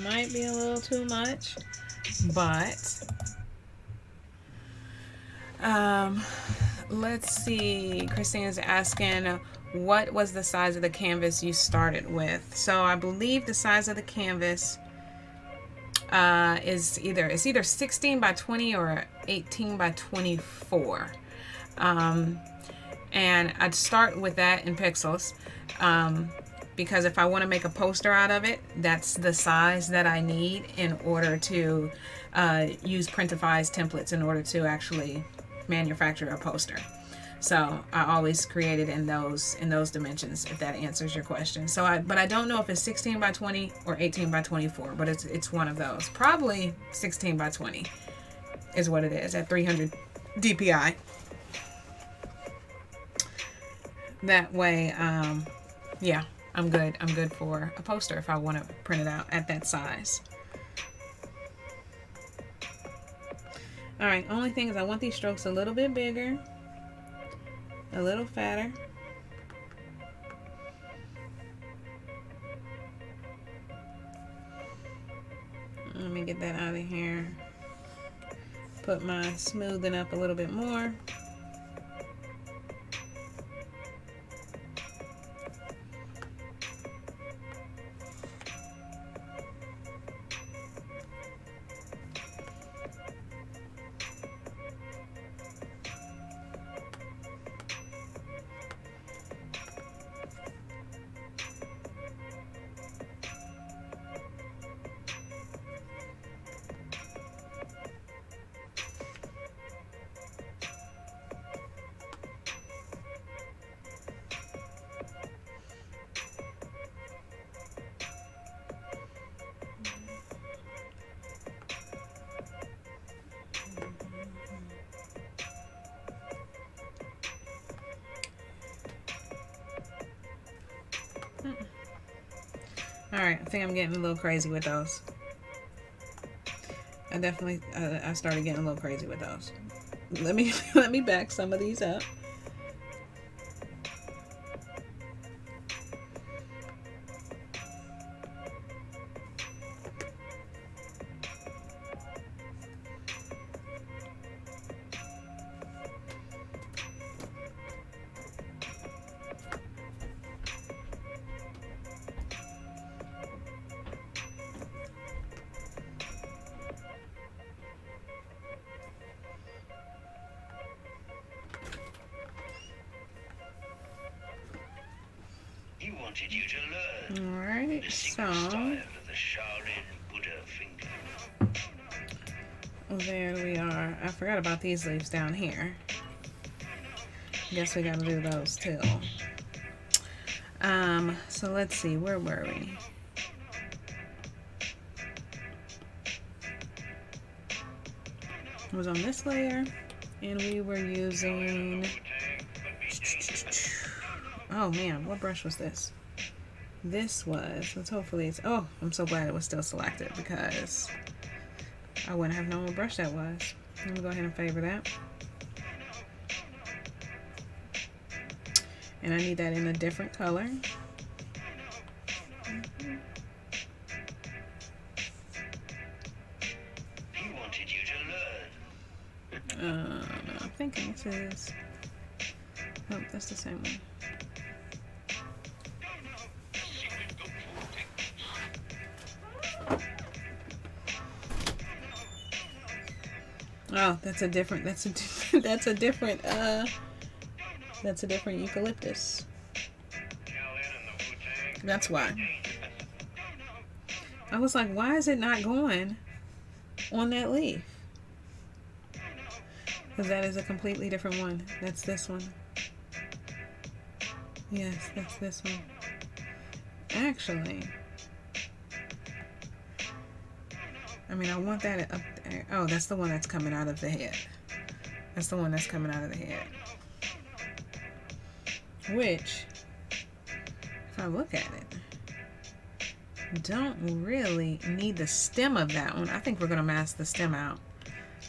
Might be a little too much, but let's see. Christina's asking, what was the size of the canvas you started with? So I believe the size of the canvas is either 16 by 20 or 18 by 24. And I'd start with that in pixels. Because if I want to make a poster out of it, that's the size that I need in order to use Printify's templates in order to actually manufacture a poster. So I always create it in those dimensions, if that answers your question. But I don't know if it's 16 by 20 or 18 by 24, but it's one of those. Probably 16 by 20 is what it is at 300 DPI. That way, yeah. I'm good for a poster if I want to print it out at that size. Alright, only thing is I want these strokes a little bit bigger, a little fatter. Let me get that out of here. Put my smoothing up a little bit more. Alright, I think I'm getting a little crazy with those. I started getting a little crazy with those. Let me back some of these up. You to learn. Alright, so there we are. I forgot about these leaves down here. Guess we gotta do those too. So let's see, where were we? It was on this layer, and we were using, oh man, what brush was this? This was, let's hopefully it's, oh, I'm so glad it was still selected because I wouldn't have known what brush that was. Let me go ahead and favor that. And I need that in a different color. I'm thinking this is, oh, that's the same one. Oh, that's a different eucalyptus. That's why. I was like, why is it not going on that leaf? Because that is a completely different one. That's this one. Yes, that's this one. Actually, I mean, I want that up there. Oh, that's the one that's coming out of the head. That's the one that's coming out of the head. which, if I look at it, don't really need the stem of that one. I think we're going to mask the stem out.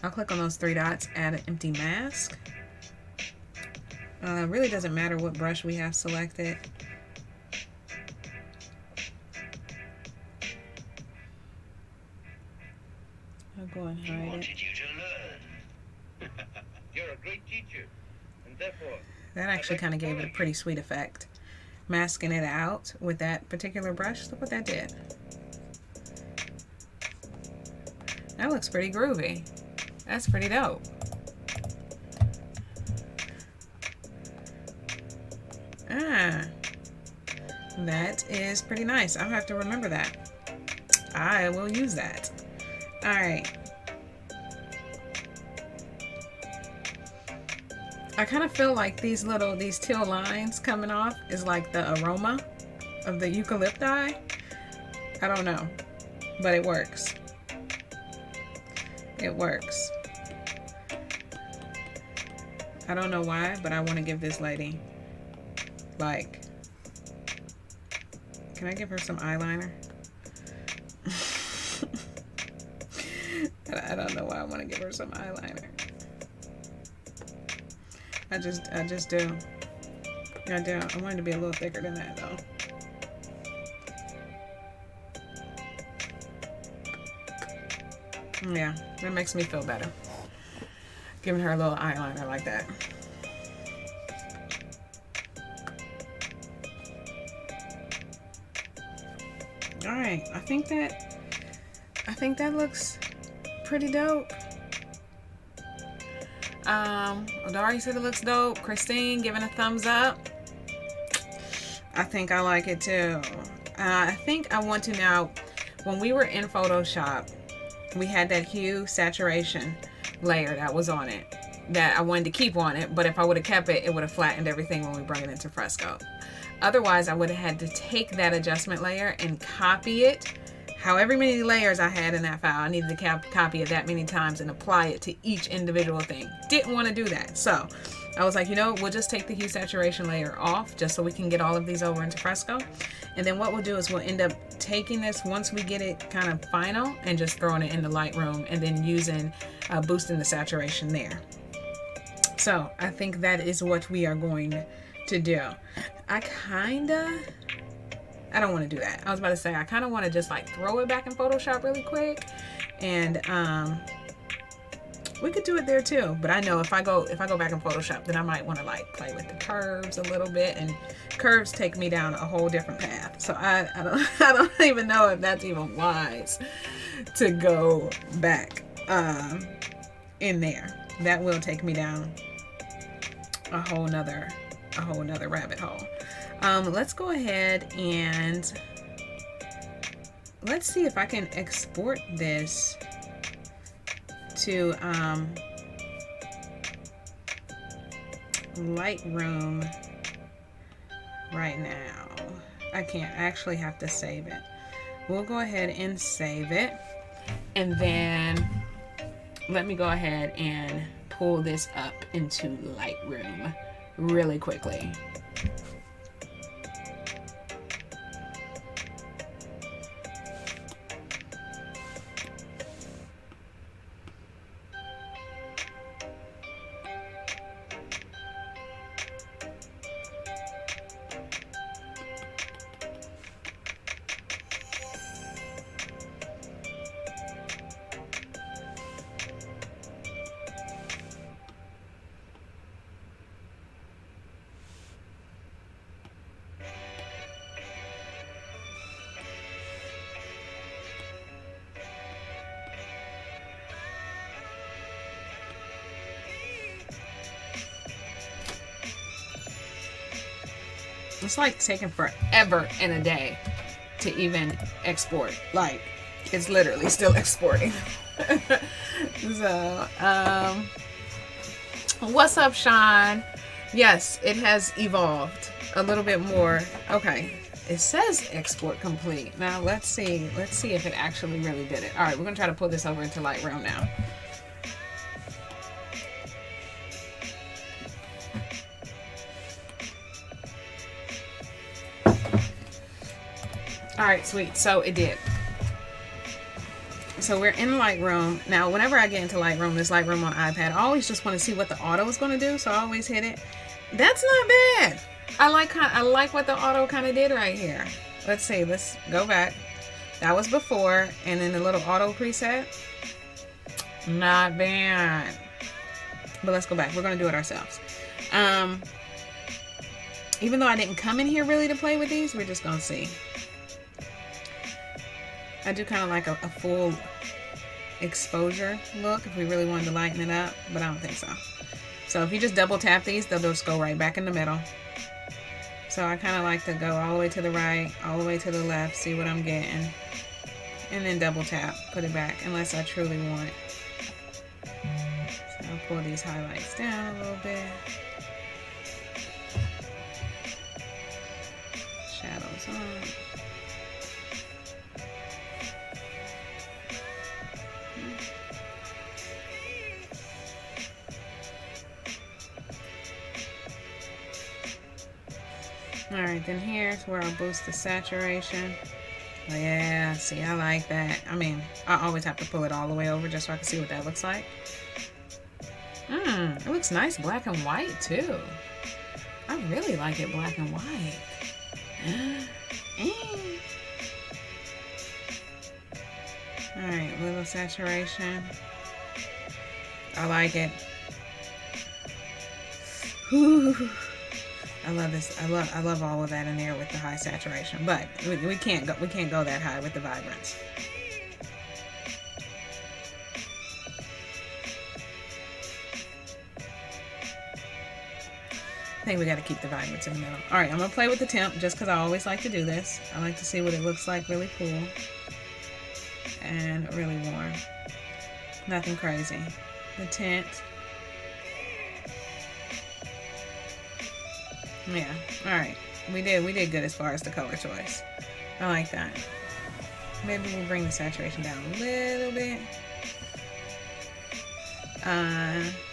I'll click on those three dots, add an empty mask. It really doesn't matter what brush we have selected. I'll go and hide it. Wanted you to learn. You're a great teacher, and therefore That actually kind of gave it a pretty sweet effect. Masking it out with that particular brush, look what that did. That looks pretty groovy. That's pretty dope. That is pretty nice. I'll have to remember that. I will use that. All right. I kind of feel like these teal lines coming off is like the aroma of the eucalypti. I don't know, but it works. It works. I don't know why, but I want to give this lady, like, can I give her some eyeliner? I don't know why I want to give her some eyeliner. I just do. I do. I want it to be a little thicker than that, though. Yeah, that makes me feel better. Giving her a little eyeliner like that. All right, I think that looks pretty dope. Odari said it looks dope. Christine giving a thumbs up. I think I like it too. I think I want to now, when we were in Photoshop, we had that hue saturation layer that was on it that I wanted to keep on it, but if I would have kept it, it would have flattened everything when we brought it into Fresco. Otherwise, I would have had to take that adjustment layer and copy it. However many layers I had in that file, I needed to copy it that many times and apply it to each individual thing. Didn't want to do that. So I was like, you know, we'll just take the hue saturation layer off just so we can get all of these over into Fresco. And then what we'll do is we'll end up taking this once we get it kind of final and just throwing it in the Lightroom and then using, boosting the saturation there. So I think that is what we are going to do. I don't want to do that. I was about to say, I kind of want to just like throw it back in Photoshop really quick. And we could do it there too. But I know if I go back in Photoshop, then I might want to like play with the curves a little bit. And curves take me down a whole different path. So I don't even know if that's even wise to go back in there. That will take me down a whole nother rabbit hole. Let's go ahead and let's see if I can export this to Lightroom right now. I can't actually have to save it. We'll go ahead and save it, and then let me go ahead and pull this up into Lightroom really quickly. It's like taking forever and a day to even export. Like, it's literally still exporting. So, what's up, Sean? Yes, it has evolved a little bit more. Okay, it says export complete. Now let's see if it actually really did it. All right, we're gonna try to pull this over into Lightroom now. All right, sweet. So it did. So we're in Lightroom. Now, whenever I get into Lightroom, this Lightroom on iPad, I always just want to see what the auto is going to do. So I always hit it. That's not bad. I like what the auto kind of did right here. Let's see. Let's go back. That was before. And then the little auto preset. Not bad. But let's go back. We're going to do it ourselves. Even though I didn't come in here really to play with these, we're just going to see. I do kind of like a full exposure look if we really wanted to lighten it up, but I don't think so. So if you just double tap these, they'll just go right back in the middle. So I kind of like to go all the way to the right, all the way to the left, see what I'm getting, and then double tap, put it back, unless I truly want it. So I'll pull these highlights down a little bit. Shadows on. Alright, then here's where I'll boost the saturation. Oh yeah, see, I like that. I mean, I always have to pull it all the way over just so I can see what that looks like. It looks nice black and white too. I really like it black and white. Alright, little saturation. I like it. Whew. I love this. I love all of that in there with the high saturation, but we can't go that high with the vibrance. I think we got to keep the vibrance in the middle. All right, I'm gonna play with the temp just because I always like to do this. I like to see what it looks like, really cool and really warm. Nothing crazy. The tint. Yeah, alright. We did good as far as the color choice. I like that. Maybe we'll bring the saturation down a little bit.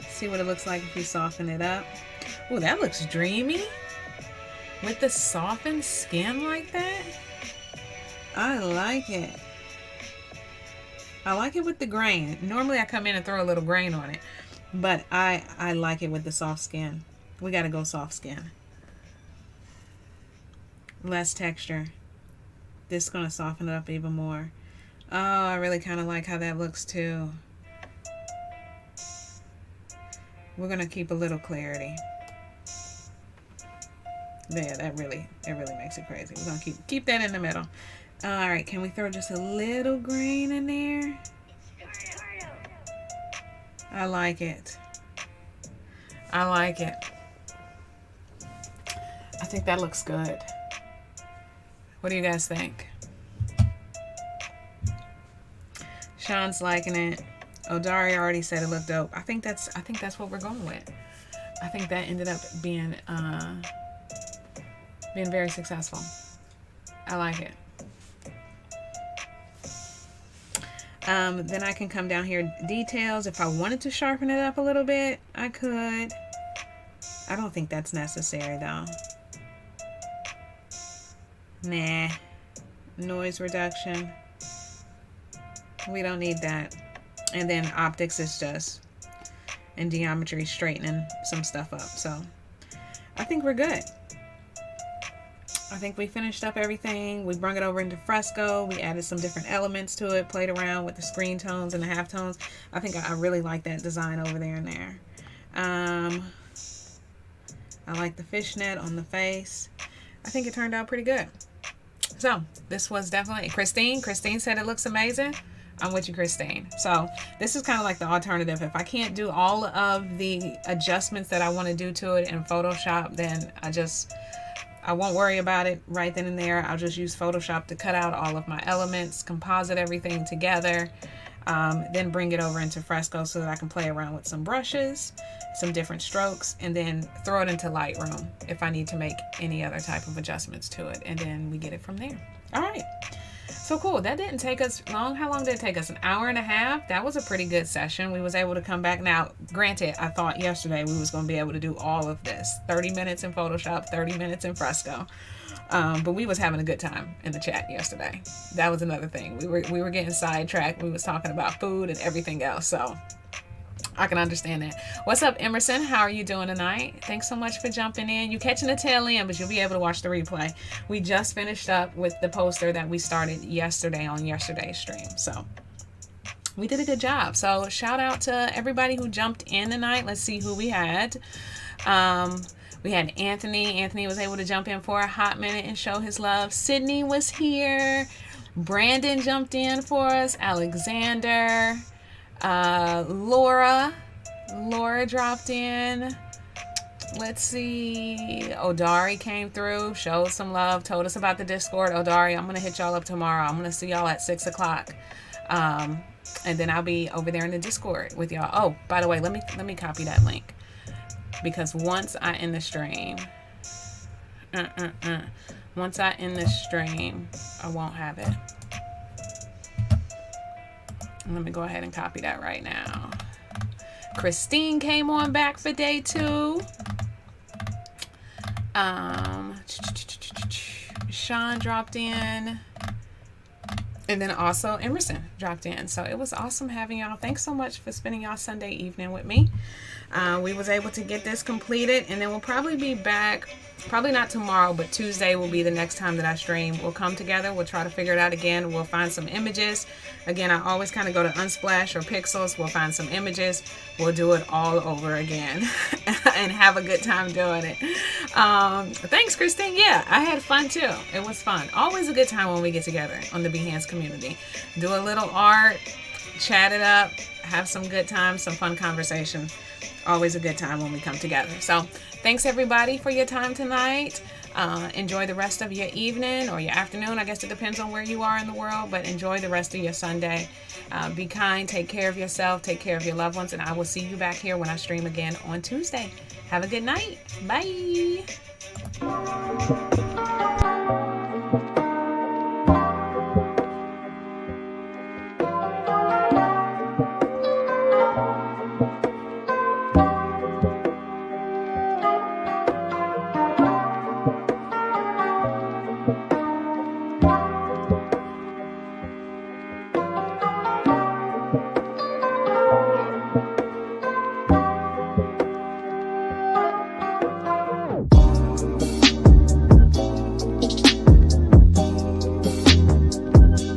See what it looks like if we soften it up. Ooh, that looks dreamy. With the softened skin like that. I like it. I like it with the grain. Normally I come in and throw a little grain on it. But I like it with the soft skin. We gotta go soft skin. Less texture. This is going to soften it up even more. Oh, I really kind of like how that looks too. We're going to keep a little clarity. Yeah, it really makes it crazy. We're going to keep that in the middle. All right, can we throw just a little green in there? I like it. I like it. I think that looks good. What do you guys think? Sean's liking it. Odari already said it looked dope. I think that's what we're going with. I think that ended up being very successful. I like it. Then I can come down here, details. If I wanted to sharpen it up a little bit, I could. I don't think that's necessary though. Nah. Noise reduction. We don't need that. And then optics is just, and geometry straightening some stuff up. So I think we're good. I think we finished up everything. We brought it over into fresco. We added some different elements to it, played around with the screen tones and the halftones. I think I really like that design over there and there. I like the fishnet on the face. I think it turned out pretty good. So this was definitely Christine said it looks amazing. I'm with you, Christine. So this is kind of like the alternative. If I can't do all of the adjustments that I want to do to it in Photoshop, then I won't worry about it right then and there. I'll just use Photoshop to cut out all of my elements, composite everything together, then bring it over into Fresco so that I can play around with some brushes, some different strokes, and then throw it into Lightroom if I need to make any other type of adjustments to it. And then we get it from there. All right. So cool. That didn't take us long. How long did it take us? An hour and a half? That was a pretty good session. We was able to come back. Now, granted, I thought yesterday we was going to be able to do all of this. 30 minutes in Photoshop, 30 minutes in Fresco. But we was having a good time in the chat yesterday. That was another thing. We were getting sidetracked. We was talking about food and everything else. So I can understand that. What's up, Emerson? How are you doing tonight? Thanks so much for jumping in. You catching the tail end, but you'll be able to watch the replay. We just finished up with the poster that we started yesterday on yesterday's stream. So we did a good job. So shout out to everybody who jumped in tonight. Let's see who we had. We had Anthony. Anthony was able to jump in for a hot minute and show his love. Sydney was here. Brandon jumped in for us. Alexander. Laura dropped in. Let's see. Odari came through, showed some love, told us about the Discord. Odari, I'm gonna hit y'all up tomorrow. I'm gonna see y'all at 6 o'clock. And then I'll be over there in the Discord with y'all. Oh, by the way, let me copy that link, because once I end the stream, once I end the stream, I won't have it. Let me go ahead and copy that right now. Christine came on back for day 2. Sean dropped in. And then also Emerson dropped in. So it was awesome having y'all. Thanks so much for spending y'all Sunday evening with me. We was able to get this completed, and then we'll probably be back, probably not tomorrow, but Tuesday will be the next time that I stream. We'll come together. We'll try to figure it out again. We'll find some images. Again, I always kind of go to Unsplash or Pixels. We'll find some images. We'll do it all over again and have a good time doing it. Thanks, Christine. Yeah, I had fun too. It was fun. Always a good time when we get together on the Behance community. Do a little art, chat it up, have some good times, some fun conversation. Always a good time when we come together. So thanks everybody for your time tonight. Enjoy the rest of your evening or your afternoon. I guess it depends on where you are in the world, but enjoy the rest of your Sunday. Be kind, take care of yourself, take care of your loved ones, and I will see you back here when I stream again on Tuesday. Have a good night. Bye.